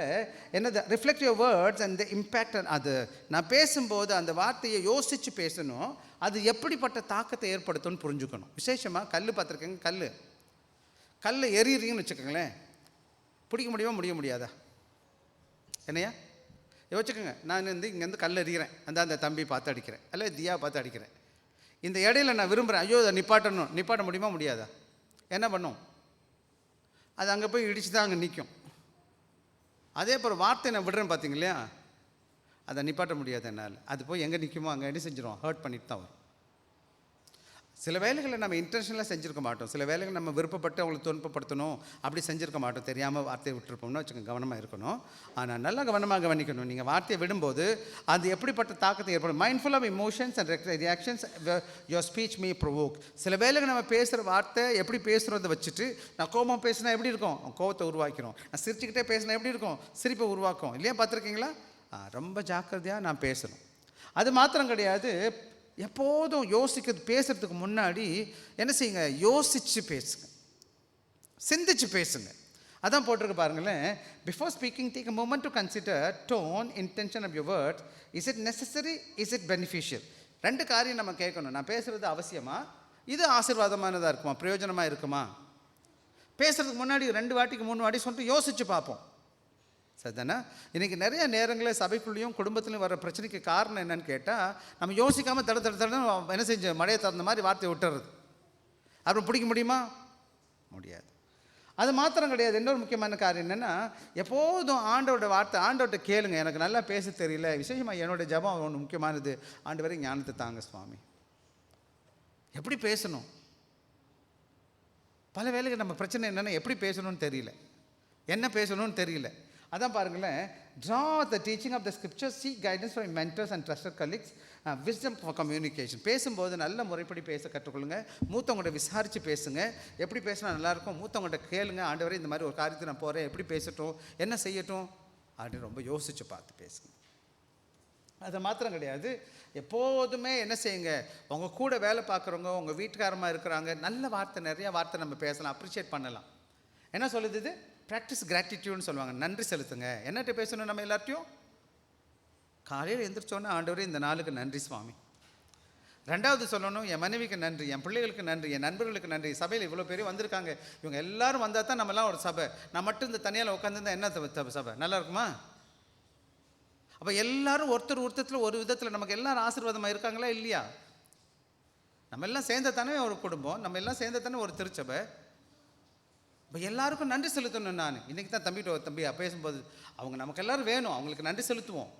என்னது? Reflect your words and the impact. அது நான் பேசும்போது அந்த வார்த்தையை யோசித்து பேசணும். அது எப்படிப்பட்ட தாக்கத்தை ஏற்படுத்தும்னு புரிஞ்சுக்கணும். விசேஷமாக கல் பார்த்துருக்கேங்க. கல் எறிகிறீங்கன்னு வச்சுக்கோங்களேன், பிடிக்க முடிய முடியாதா? என்னையா யோசிச்சுக்கோங்க. நான் இங்கேருந்து கல் எறிகிறேன், அந்த தம்பி பார்த்து அடிக்கிறேன், அல்ல தியா பார்த்து அடிக்கிறேன். இந்த இடையில நான் விரும்புகிறேன், ஐயோ அதை நிப்பாட்ட முடியுமா? முடியாதா? என்ன பண்ணும்? அது அங்கே போய் இடித்து தான் அங்கே நிற்கும். அதே போல் வார்த்தை நான் விடுறேன் பார்த்தீங்களா, அதை நிப்பாட்ட முடியாது என்னால். அது போய் எங்கே நிற்குமோ அங்கே என்ன செஞ்சிடும்? ஹர்ட் பண்ணிட்டு தான் வரும். சில வேலைகளை நம்ம இன்டென்ஷனலாக செஞ்சுருக்க மாட்டோம். சில வேலைகள் நம்ம விருப்பப்பட்டு அவங்களை துன்பப்படுத்தணும் அப்படி செஞ்சுருக்க மாட்டோம். தெரியாமல் வார்த்தையை விட்டுருப்போம்னு வச்சுக்கோங்க. கவனமாக இருக்கணும். ஆனால் நல்லா கவனமாக கவனிக்கணும். நீங்கள் வார்த்தையை விடும்போது அது எப்படிப்பட்ட தாக்கத்தை ஏற்படும்? Mindful of emotions and reactions your speech may provoke. சில வேலைகள் நம்ம பேசுகிற வார்த்தை எப்படி பேசுகிறத வச்சுட்டு, நான் கோபம் பேசினா எப்படி இருக்கும்? கோபத்தை உருவாக்கிறோம். நான் சிரிச்சுக்கிட்டே பேசினா எப்படி இருக்கும்? சிரிப்பை உருவாக்கும். இல்லையா? பார்த்துருக்கீங்களா? ரொம்ப ஜாக்கிரதையாக நான் பேசணும். அது மாத்திரம் கிடையாது, எப்போதும் பேசுகிறதுக்கு முன்னாடி என்ன செய்யுங்க? யோசித்து பேசுங்க, சிந்திச்சு பேசுங்க. அதான் போட்டிருக்கு பாருங்களேன். Before speaking take a moment to consider tone, intention of your words. Is it necessary, is it beneficial? 2 காரியம் நம்ம கேட்கணும். நான் பேசுகிறது அவசியமா? இது ஆசீர்வாதமானதாக இருக்குமா? பிரயோஜனமாக இருக்குமா? பேசுகிறதுக்கு முன்னாடி 2 வாட்டிக்கு 3 வாட்டி சொல்லிட்டு யோசித்து பார்ப்போம். சரிதானே? இன்றைக்கி நிறைய நேரங்களில் சபைக்குள்ளேயும் குடும்பத்துலையும் வர பிரச்சனைக்கு காரணம் என்னன்னு கேட்டால், நம்ம யோசிக்காமல் தட என்ன செஞ்ச மழையை தகுந்த மாதிரி வார்த்தையை விட்டுறது. அப்புறம் பிடிக்க முடியுமா? முடியாது. அது மாத்திரம் கிடையாது. இன்னொரு முக்கியமான காரியம் என்னென்னா, எப்போதும் ஆண்டவர்கிட்ட கேளுங்க. எனக்கு நல்லா பேச தெரியல. விசேஷமாக என்னோடய ஜெபம் ஒன்று முக்கியமானது. ஆண்டவரே ஞானத்தை தாங்க சுவாமி. எப்படி பேசணும்? பல வேளைகள் நம்ம பிரச்சனை என்னென்னா எப்படி பேசணும்னு தெரியல, என்ன பேசணும்னு தெரியல. அதான் பாருங்களேன், draw the teaching of the scripture, seek guidance from mentors and trusted colleagues, wisdom for communication. பேசும்போது நல்ல முறைப்படி பேச கற்றுக்கொள்ளுங்க. மூத்தவங்கள்ட்ட விசாரித்து பேசுங்க. எப்படி பேசினா நல்லாயிருக்கும், மூத்தவங்கள்ட்ட கேளுங்க. ஆண்டவரே இந்த மாதிரி ஒரு காரியத்தை நான் போகிறேன், எப்படி பேசட்டும், என்ன செய்யட்டும் அப்படின்னு ரொம்ப யோசித்து பார்த்து பேசுங்க. அது மாத்திரம் கிடையாது, எப்போதுமே என்ன செய்யுங்க, உங்கள் கூட வேலை பார்க்குறவங்க, உங்கள் வீட்டுக்காரமாக இருக்கிறாங்க, நல்ல வார்த்தை, நிறைய வார்த்தை நம்ம பேசலாம், அப்ரிஷியேட் பண்ணலாம். என்ன சொல்லுது இது? ப்ராக்டிஸ் கிராட்டிடியூட்னு சொல்லுவாங்க. நன்றி செலுத்துங்க. என்னட்ட பேசணும் நம்ம எல்லார்ட்டையும்? காலையில் எழுந்திரிச்சோன்னே, ஆண்டவரே இந்த நாளுக்கு நன்றி சுவாமி. ரெண்டாவது சொல்லணும், என் மனைவிக்கு நன்றி, என் பிள்ளைகளுக்கு நன்றி, என் நண்பர்களுக்கு நன்றி. சபையில் இவ்வளோ பேர் வந்திருக்காங்க, இவங்க எல்லாரும் வந்தால் தான் நம்மலாம் ஒரு சபை. நான் மட்டும் இந்த தனியால் உட்காந்துருந்தா என்ன சபை நல்லா இருக்குமா? அப்போ எல்லாரும் ஒருத்தர் ஒரு விதத்தில் நமக்கு எல்லாரும் ஆசீர்வாதமாக இருக்காங்களா இல்லையா? நம்ம எல்லாம் சேர்ந்த தானே ஒரு குடும்பம், நம்ம எல்லாம் சேர்ந்த தானே ஒரு திருச்சபை. இப்போ எல்லாருக்கும் நன்றி செலுத்தணும். நான் இன்றைக்கி தான் தம்பி பேசும்போது, அவங்க நமக்கு எல்லோரும் வேணும், அவங்களுக்கு நன்றி செலுத்துவோம்.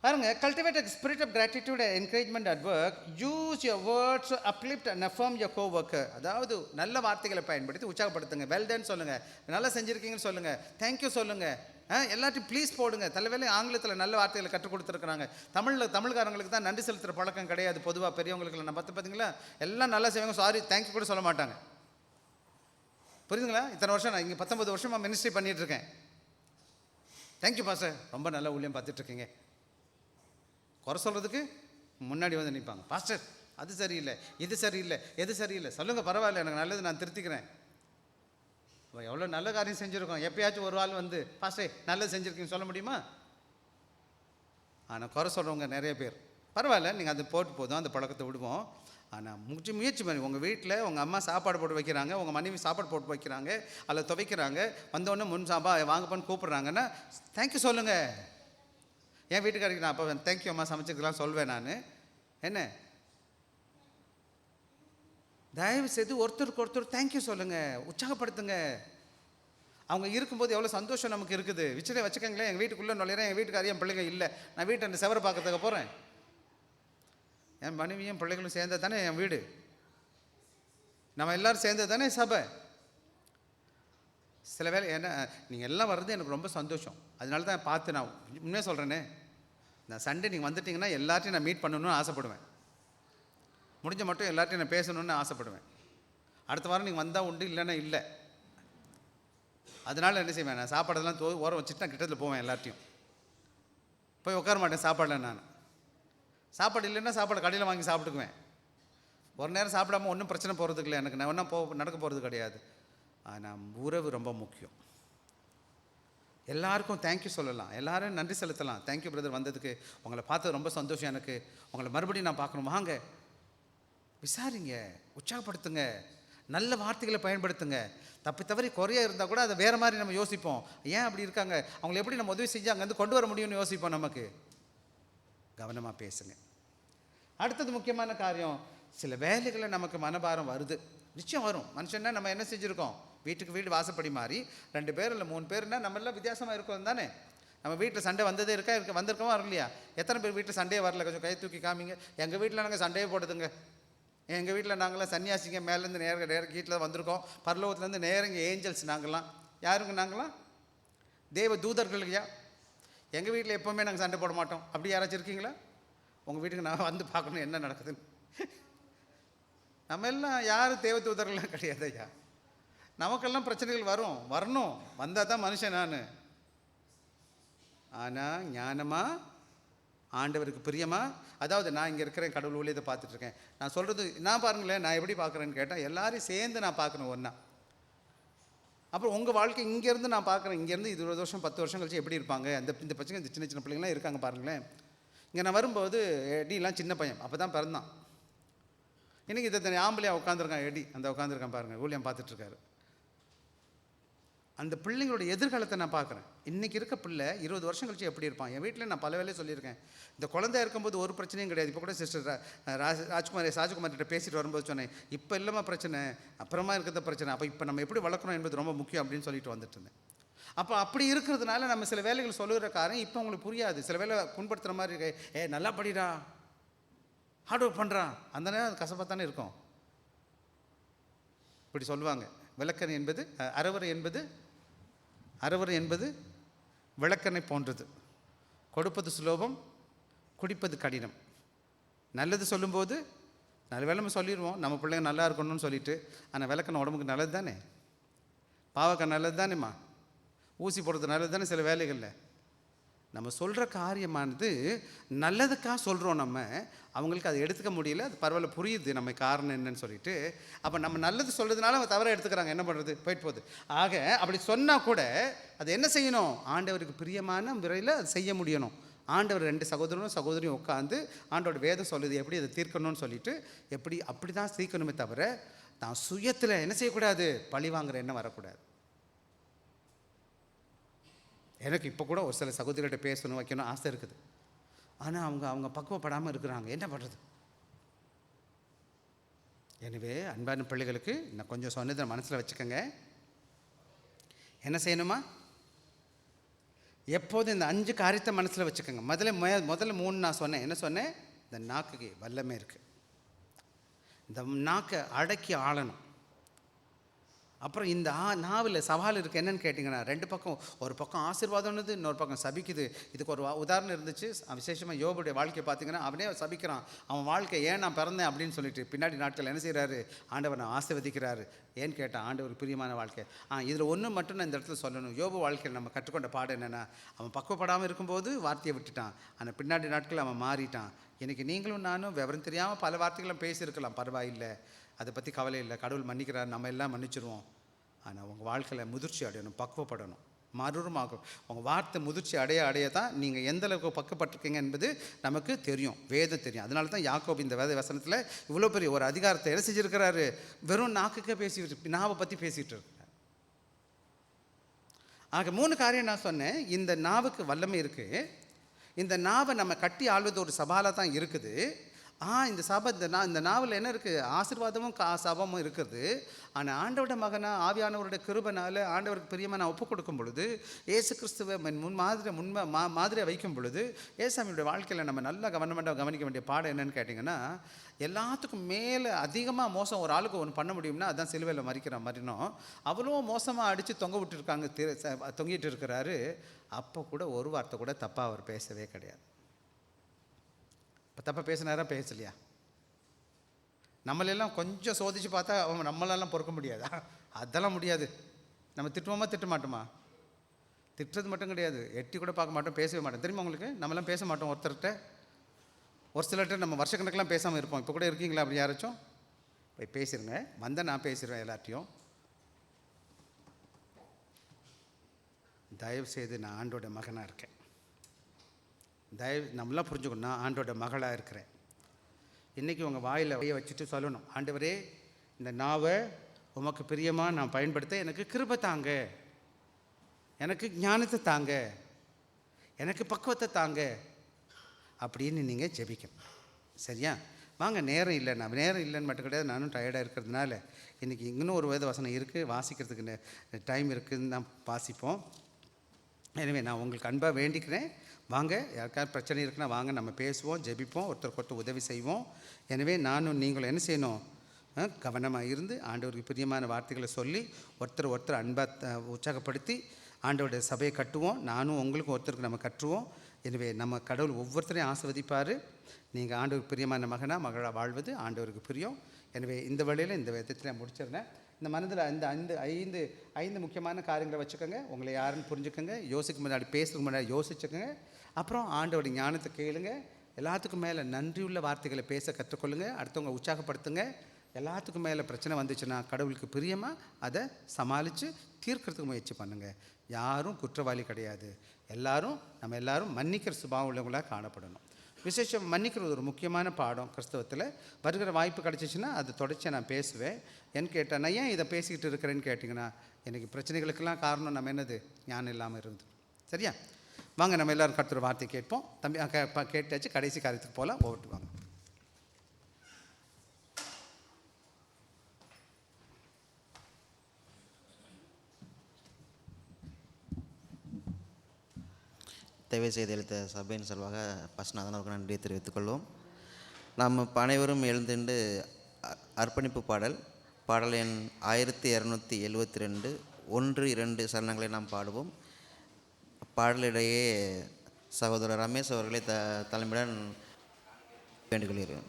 பாருங்க, cultivate a spirit of gratitude and encouragement at work. Use your words to uplift and affirm your co-worker. அதாவது நல்ல வார்த்தைகளை பயன்படுத்தி உற்சாகப்படுத்துங்க. வெல் டன் சொல்லுங்க, நல்லா செஞ்சுருக்கீங்கன்னு சொல்லுங்க, தேங்க்யூ சொல்லுங்க, எல்லாத்தையும் ப்ளீஸ் போடுங்க. தலைவேளை ஆங்கிலத்தில் நல்ல வார்த்தைகளை கற்றுக் கொடுத்துருக்குறாங்க. தமிழ்காரங்களுக்கு தான் நன்றி செலுத்துகிற பழக்கம் கிடையாது. பொதுவாக பெரியவங்களுக்கு நான் பார்த்தீங்களா, எல்லாம் நல்லா செய்வாங்க, சாரி தேங்க்யூ கூட சொல்ல மாட்டாங்க. புரியுதுங்களா? இத்தனை வருஷம் நான் இங்கே 19 வருஷமாக மினிஸ்ட்ரி பண்ணிகிட்டு இருக்கேன். தேங்க்யூ பாஸ்டர், ரொம்ப நல்ல ஊழியம் பார்த்துட்ருக்கீங்க. குறை சொல்கிறதுக்கு முன்னாடி வந்து நிற்பாங்க. பாஸ்டர் அது சரியில்லை, இது சரியில்லை, எது சரியில்லை சொல்லுங்கள், பரவாயில்ல, எனக்கு நல்லது, நான் திருத்திக்கிறேன். எவ்வளோ நல்ல காரியம் செஞ்சுருக்கோம். எப்பயாச்சும் ஒரு ஆள் வந்து பாஸ்டர் நல்லது செஞ்சுருக்கீங்கன்னு சொல்ல முடியுமா? ஆனால் குறை சொல்கிறவங்க நிறைய பேர். பரவாயில்ல, நீங்கள் அது போட்டு போதும், அந்த பழக்கத்தை விடுவோம். ஆனால் முயற்சி பண்ணி உங்கள் வீட்டில் உங்கள் அம்மா சாப்பாடு போட்டு வைக்கிறாங்க, உங்கள் மனைவி சாப்பாடு போட்டு வைக்கிறாங்க, அதில் துவைக்கிறாங்க, வந்தோடனே முன் வாங்கப்பான்னு கூப்பிட்றாங்கன்னா தேங்க்யூ சொல்லுங்கள். என் வீட்டுக்காரருக்கு நான் அப்போ தேங்க்யூ அம்மா சமைச்சிருக்கலாம் சொல்வேன். நான் என்ன, தயவு செய்து ஒருத்தருக்கு ஒருத்தர் தேங்க்யூ சொல்லுங்கள், உற்சாகப்படுத்துங்க. அவங்க இருக்கும்போது எவ்வளோ சந்தோஷம் நமக்கு இருக்குது. வச்சுக்கோங்களேன், எங்கள் வீட்டுக்குள்ளே நுழையிறேன், எங்கள் வீட்டுக்காரி என் பிள்ளைங்க இல்லை, நான் வீட்டை அந்த செவரை பார்க்கறதுக்கு போகிறேன். என் மனைவியும் பிள்ளைகளும் சேர்ந்தது தானே என் வீடு, நம்ம எல்லோரும் சேர்ந்தது தானே சபை. சில வேலை என்ன, நீங்கள் எல்லாம் வர்றது எனக்கு ரொம்ப சந்தோஷம். அதனால தான் பார்த்து நான் உண்மையாக சொல்கிறேனே, நான் சண்டே நீங்கள் வந்துட்டிங்கன்னா எல்லாத்தையும் நான் மீட் பண்ணணும்னு ஆசைப்படுவேன். முடிஞ்ச மட்டும் எல்லாத்தையும் நான் பேசணுன்னு ஆசைப்படுவேன். அடுத்த வாரம் நீங்கள் வந்தால் உண்டு, இல்லைன்னா இல்லை. அதனால் என்ன செய்வேன், நான் சாப்பாடெல்லாம் ஓரம் வச்சுட்டு நான் கிட்டத்தில் போவேன். எல்லாத்தையும் போய் உட்கார மாட்டேன் சாப்பாடில். நான் சாப்பாடு இல்லைன்னா சாப்பாடு கடையில் வாங்கி சாப்பிட்டுக்குவேன். ஒரு நேரம் சாப்பிடாம ஒன்றும் பிரச்சனை போகிறதுக்கு இல்லை எனக்கு, நான் ஒன்றும் நடக்க போகிறது கிடையாது. ஆனால் உறவு ரொம்ப முக்கியம். எல்லாருக்கும் தேங்க்யூ சொல்லலாம், எல்லோரும் நன்றி செலுத்தலாம். தேங்க்யூ பிரதர் வந்ததுக்கு, உங்களை பார்த்தது ரொம்ப சந்தோஷம் எனக்கு, உங்களை மறுபடியும் நான் பார்க்கணும், வாங்க. விசாரிங்க, உற்சாகப்படுத்துங்க, நல்ல வார்த்தைகளை பயன்படுத்துங்க. தவறி குறையாக இருந்தால் கூட அதை வேறு மாதிரி நம்ம யோசிப்போம். ஏன் அப்படி இருக்காங்க, அவங்களை எப்படி நம்ம உதவி செஞ்சு அங்கேருந்து கொண்டு வர முடியும்னு யோசிப்போம். நமக்கு கவனமாக பேசுங்க. அடுத்தது முக்கியமான காரியம், சில வேலைகளை நமக்கு மனபாரம் வருது, நிச்சயம் வரும். மனுஷன்னா நம்ம என்ன செஞ்சுருக்கோம், வீட்டுக்கு வீடு வாசப்படி மாறி 2 பேர் இல்லை 3 பேர்னா நம்ம எல்லாம் வித்தியாசமாக இருக்கோம் தானே. நம்ம வீட்டில் சண்டை வந்ததே வந்திருக்கோமா இல்லையா? எத்தனை பேர் வீட்டில் சண்டையே வரல? கொஞ்சம் கை தூக்கி காமிங்க. எங்கள் வீட்டில் நாங்கள் சண்டையே போடுதுங்க. எங்கள் வீட்டில் நாங்களாம் சன்னியாசிங்க, மேலேருந்து நேர வீட்டில் வந்திருக்கோம், பரலோகத்துலேருந்து நேரங்க ஏஞ்சல்ஸ். நாங்களாம் யாருங்க? நாங்களாம் தேவ தூதர்கள் ஐயா. எங்கள் வீட்டில் எப்போவுமே நாங்கள் சண்டை போட மாட்டோம். அப்படி யாராச்சும் இருக்கீங்களா? உங்கள் வீட்டுக்கு நான் வந்து பார்க்கணும் என்ன நடக்குதுன்னு. நம்ம எல்லாம் யாரும் தேவ தூதர்கள்லாம் கிடையாது ஐயா. நமக்கெல்லாம் பிரச்சனைகள் வரணும், வந்தால் தான் மனுஷன் நான். ஆனால் ஞானமாக, ஆண்டவருக்கு பிரியமா, அதாவது நான் இங்கே இருக்கிறேன், கடவுள் ஊழியத்தை பார்த்துட்ருக்கேன். நான் சொல்கிறது நான் பாருங்களேன், நான் எப்படி பார்க்குறேன்னு கேட்டால் எல்லாரையும் சேர்ந்து நான் பார்க்கணும் ஒன்றா. அப்புறம் உங்கள் வாழ்க்கை இங்கேருந்து நான் பார்க்குறேன், இங்கேருந்து 20 வருஷம் 10 வருஷம் கழிச்சு எப்படி இருப்பாங்க இந்த பசங்க, இந்த சின்ன சின்ன பிள்ளைங்களாம் இருக்காங்க பாருங்களேன். இங்கே நான் வரும்போது எடிலாம் சின்ன பையன், அப்போ தான் பிறந்தான். இன்றைக்கி இதை ஆம்பளையாக உட்காந்துருக்கான் எடி, அந்த உட்காந்துருக்கான் பாருங்கள், ஊழியம் பார்த்துட்ருக்காரு. அந்த பிள்ளைங்களோட எதிர்காலத்தை நான் பார்க்குறேன். இன்றைக்கி இருக்க பிள்ளை 20 வருஷம் கழிச்சு எப்படி இருப்பான். என் வீட்டில் நான் பல வேலையை சொல்லியிருக்கேன். இந்த குழந்தையா இருக்கும்போது ஒரு பிரச்சனையும் கிடையாது. இப்போ கூட சிஸ்டர் ராஜ்குமார்கிட்ட பேசிட்டு வரும்போது சொன்னேன், இப்போ இல்லைம்மா பிரச்சனை, அப்புறமா இருக்கிறத பிரச்சனை. அப்போ இப்போ நம்ம எப்படி வளர்க்கணும் என்பது ரொம்ப முக்கியம் அப்படின்னு சொல்லிட்டு வந்துட்டு இருந்தேன். அப்போ அப்படி இருக்கிறதுனால நம்ம சில வேலைகள் சொல்லுகிற காரணம் இப்போ உங்களுக்கு புரியாது. சில வேலை புண்படுத்துகிற மாதிரி இருக்கு. நல்லா படிடா, ஹார்ட் ஒர்க் பண்ணுறான், அந்த நேரம் அது கசப்பாக தானே இருக்கும். இப்படி சொல்லுவாங்க. விளக்கணை என்பது அறவுரை என்பது விளக்கணை போன்றது. கொடுப்பது சுலபம், குடிப்பது கடினம். நல்லது சொல்லும்போது நல்ல வேலை நம்ம சொல்லிடுவோம், நம்ம பிள்ளைங்க நல்லா இருக்கணும்னு சொல்லிட்டு. ஆனால் விளக்கணை உடம்புக்கு நல்லது தானே, பாவக்காய் நல்லது தானேம்மா, ஊசி போடுறது நல்லது தானே. சில வேலைகளில் நம்ம சொல்கிற காரியமானது நல்லதுக்காக சொல்கிறோம். நம்ம அவங்களுக்கு அதை எடுத்துக்க முடியல, அது பரவாயில்ல, புரியுது நம்ம காரணம் என்னன்னு சொல்லிட்டு. அப்போ நம்ம நல்லது சொல்கிறதுனால அவங்க தவற எடுத்துக்கிறாங்க, என்ன பண்ணுறது, போயிட்டு போகுது. ஆக அப்படி சொன்னால் கூட அது என்ன செய்யணும், ஆண்டவருக்கு பிரியமான முறையில் அது செய்ய முடியணும். ஆண்டவர் 2 சகோதரியும் உட்காந்து ஆண்டோட வேதம் சொல்லுது எப்படி அதை தீர்க்கணும்னு சொல்லிட்டு அப்படி தான் தீர்க்கணுமே தவிர நான் சுயத்தில் என்ன செய்யக்கூடாது, பழி வாங்குற எண்ணம் வரக்கூடாது. எனக்கு இப்போ கூட ஒரு சில சகோதரிகிட்ட பேசணும் வைக்கணும் ஆசை இருக்குது. ஆனால் அவங்க பக்குவப்படாமல் இருக்கிறாங்க, என்ன பண்ணுறது? எனவே அன்பான பிள்ளைகளுக்கு நான் கொஞ்சம் சொன்னதை மனசில் வச்சுக்கோங்க. என்ன செய்யணுமா, எப்போதும் இந்த 5 காரியத்தை மனசில் வச்சுக்கோங்க. முதல்ல 3 நான் சொன்னேன். என்ன சொன்னேன்? இந்த நாக்குக்கு வல்லமை இருக்குது, இந்த நாக்கை அடக்கி ஆளணும். அப்புறம் இந்த நாவில் சவால் இருக்குது. என்னென்னு கேட்டிங்கன்னா, 2 பக்கம், ஒரு பக்கம் ஆசீர்வாதம்னது, இன்னொரு பக்கம் சபிக்குது. இதுக்கு ஒரு உதாரணம் இருந்துச்சு. விசேஷமாக யோபுடைய வாழ்க்கையை பார்த்திங்கன்னா, அவனே சபிக்கிறான். அவன் வாழ்க்கை ஏன் நான் பிறந்தேன் அப்படின்னு சொல்லிட்டு பின்னாடி நாட்கள் என்ன செய்கிறாரு, ஆண்டவர் நான் ஆசீர்வதிக்கிறாரு. ஏன்னு கேட்டால் ஆண்டவர் பிரியமான வாழ்க்கை. இதில் ஒன்று மட்டும் நான் இந்த இடத்துல சொல்லணும். யோபு வாழ்க்கையில் நம்ம கற்றுக்கொண்ட பாடம் என்னென்னா, அவன் பக்குவப்படாமல் இருக்கும்போது வார்த்தையை விட்டுட்டான், ஆனால் பின்னாடி நாட்கள் அவன் மாறிட்டான். இன்றைக்கி நீங்களும் நானும் விவரம் தெரியாமல் பல வார்த்தைகளும் பேசியிருக்கலாம், பரவாயில்லை, அதை பற்றி கவலை இல்லை, கடவுள் மன்னிக்கிறார், நம்ம எல்லாம் மன்னிச்சிருவோம். ஆனால் உங்கள் வாழ்க்கையில் முதிர்ச்சி அடையணும், பக்குவப்படணும், மறுரூபமாகும். உங்கள் வார்த்தை முதிர்ச்சி அடைய தான் நீங்கள் எந்த அளவுக்கு பக்குவப்பட்டிருக்கீங்க என்பது நமக்கு தெரியும், வேதம் தெரியும். அதனால தான் யாக்கோபு இந்த வேத வசனத்தில் இவ்வளோ பெரிய ஒரு அதிகாரத்தை என்ன செஞ்சுருக்கிறாரு, வெறும் நாக்குக்கே பேசிட்டு நாவை பற்றி பேசிகிட்டு இருக்கிறார். ஆக 3 காரியம் நான் சொன்னேன். இந்த நாவுக்கு வல்லமை இருக்குது. இந்த நாவை நம்ம கட்டி ஆள்வது ஒரு சவாலாக தான் இருக்குது. இந்த நாவில் என்ன இருக்குது, ஆசீர்வாதமும் சாபமும் இருக்குது. ஆனால் ஆண்டவருடைய மகனா ஆவியானவருடைய கிருபைனால ஆண்டவருக்கு பிரியமாக நான் ஒப்புக் கொடுக்கும் பொழுது, இயேசு கிறிஸ்துவை மாதிரியாக வைக்கும் பொழுது, ஏசாமியுடைய வாழ்க்கையில் நம்ம நல்லா கவனிக்க வேண்டிய பாடம் என்னென்னு கேட்டிங்கன்னா, எல்லாத்துக்கும் மேலே அதிகமாக மோசம் ஒரு ஆளுக்கு ஒன்று பண்ண முடியும்னா அதுதான் சிலுவையில் மறினோம். அவ்வளோ மோசமாக அடித்து தொங்கிட்டு இருக்கிறாரு. அப்போ கூட ஒரு வார்த்தை கூட தப்பாக அவர் பேசவே கிடையாது. இப்போ தப்பாக பேசினாரா, பேசலையா? நம்மளெல்லாம் கொஞ்சம் சோதிச்சு பார்த்தா அவங்க நம்மளெல்லாம் பொறுக்க முடியாதா? அதெல்லாம் முடியாது. நம்ம திட்டுவோமா, திட்ட மாட்டோமா? திட்டுறது மட்டும் கிடையாது, எட்டி கூட பார்க்க மாட்டோம், பேசவே மாட்டோம். தெரியுமா உங்களுக்கு? நம்மளாம் பேச மாட்டோம் ஒருத்தர்கிட்ட. ஒரு சிலர்கிட்ட நம்ம வருஷக்கணக்கெலாம் பேசாமல் இருப்போம். இப்போ கூட இருக்கீங்களா அப்படி யாராச்சும்? போய் பேசிடுங்க. நான் பேசிடுவேன் எல்லாத்தையும். தயவுசெய்து நான் ஆண்டோட மகனாக இருக்கேன். நம்மளாம் புரிஞ்சுக்கணும், நான் ஆண்டோட மகளாக இருக்கிறேன். இன்றைக்கி உங்கள் வாயில் வைய வச்சுட்டு சொல்லணும், ஆண்டவரே இந்த நாவை உமக்கு பிரியமாக நான் பயன்படுத்த எனக்கு கிருபை தாங்க, எனக்கு ஞானத்தை தாங்க, எனக்கு பக்குவத்தை தாங்க அப்படின்னு நீங்கள் ஜெபிக்கணும். சரியா? வாங்க, நேரம் இல்லைன்னு மட்டும் கிடையாது, நானும் டயர்டாக இருக்கிறதுனால இன்றைக்கி இன்னும் ஒரு வேத வசனம் இருக்குது, வாசிக்கிறதுக்கு டைம் இருக்குதுன்னு தான் வாசிப்போம். எனவே நான் உங்களுக்கு அன்பாக வேண்டிக்கிறேன், வாங்க, யாருக்காவது பிரச்சனை இருக்குன்னா வாங்க, நம்ம பேசுவோம், ஜெபிப்போம், ஒருத்தருக்கு உதவி செய்வோம். எனவே நானும் நீங்களும் என்ன செய்யணும், கவனமாக இருந்து ஆண்டவருக்கு பிரியமான வார்த்தைகளை சொல்லி ஒருத்தர் அன்பாக உற்சாகப்படுத்தி ஆண்டவருடைய சபையை கட்டுவோம். நானும் உங்களுக்கும் ஒருத்தருக்கு நம்ம கட்டுவோம். எனவே நம்ம கடவுள் ஒவ்வொருத்தரையும் ஆசீர்வதிப்பார். நீங்கள் ஆண்டவருக்கு பிரியமான மகளாக வாழ்வது ஆண்டவருக்கு பிரியம். எனவே இந்த வழியில் இந்த விதத்தில் முடிச்சிடுறேன். இந்த மனதில் இந்த ஐந்து முக்கியமான காரியங்களை வச்சுக்கோங்க. உங்களை யாருன்னு புரிஞ்சுக்கோங்க. பேசுறதுக்கு முன்னாடி யோசிச்சுக்கோங்க. அப்புறம் ஆண்டவருடைய ஞானத்தை கேளுங்க. எல்லாத்துக்கும் மேலே நன்றியுள்ள வார்த்தைகளை பேச கற்றுக்கொள்ளுங்க. அடுத்தவங்க உற்சாகப்படுத்துங்க. எல்லாத்துக்கும் மேலே பிரச்சனை வந்துச்சுன்னா கடவுளுக்கு பிரியமாக அதை சமாளித்து தீர்க்கிறதுக்கு முயற்சி பண்ணுங்கள். யாரும் குற்றவாளி கிடையாது. நம்ம எல்லாரும் மன்னிக்கிற சுபாவம் உள்ளவங்களாக காணப்படணும். விசேஷம் மன்னிக்கிறது ஒரு முக்கியமான பாடம் கிறிஸ்தவத்தில். வருகிற வாய்ப்பு கிடச்சிச்சின்னா அது தொடர்ச்சியாக நான் பேசுவேன். ஏன்னு கேட்டால், நான் ஏன் இதை பேசிக்கிட்டு இருக்கிறேன்னு கேட்டிங்கன்னா, எனக்கு பிரச்சனைகளுக்கெல்லாம் காரணம் நம்ம என்னது, ஞானம் இல்லாமல் இருந்து. சரியா? வாங்க, நம்ம எல்லோரும் கர்த்தர் வார்த்தை கேட்போம். கேட்டாச்சு, கடைசி காரியத்துக்கு போகலாம். ஓட்டுவாங்க. தேவை செய்து அளித்த சபையின் செல்வாக பசுநாதனருக்கு நன்றியை தெரிவித்துக் கொள்வோம். நாம் அனைவரும் எழுந்துண்டு அர்ப்பணிப்பு பாடல் பாடல் எண் 1272 1-2 சரணங்களை நாம் பாடுவோம். பாடலிடையே சகோதரர் ரமேஷ் அவர்களை தலைமையுடன் வேண்டுகொள்கிறேன்.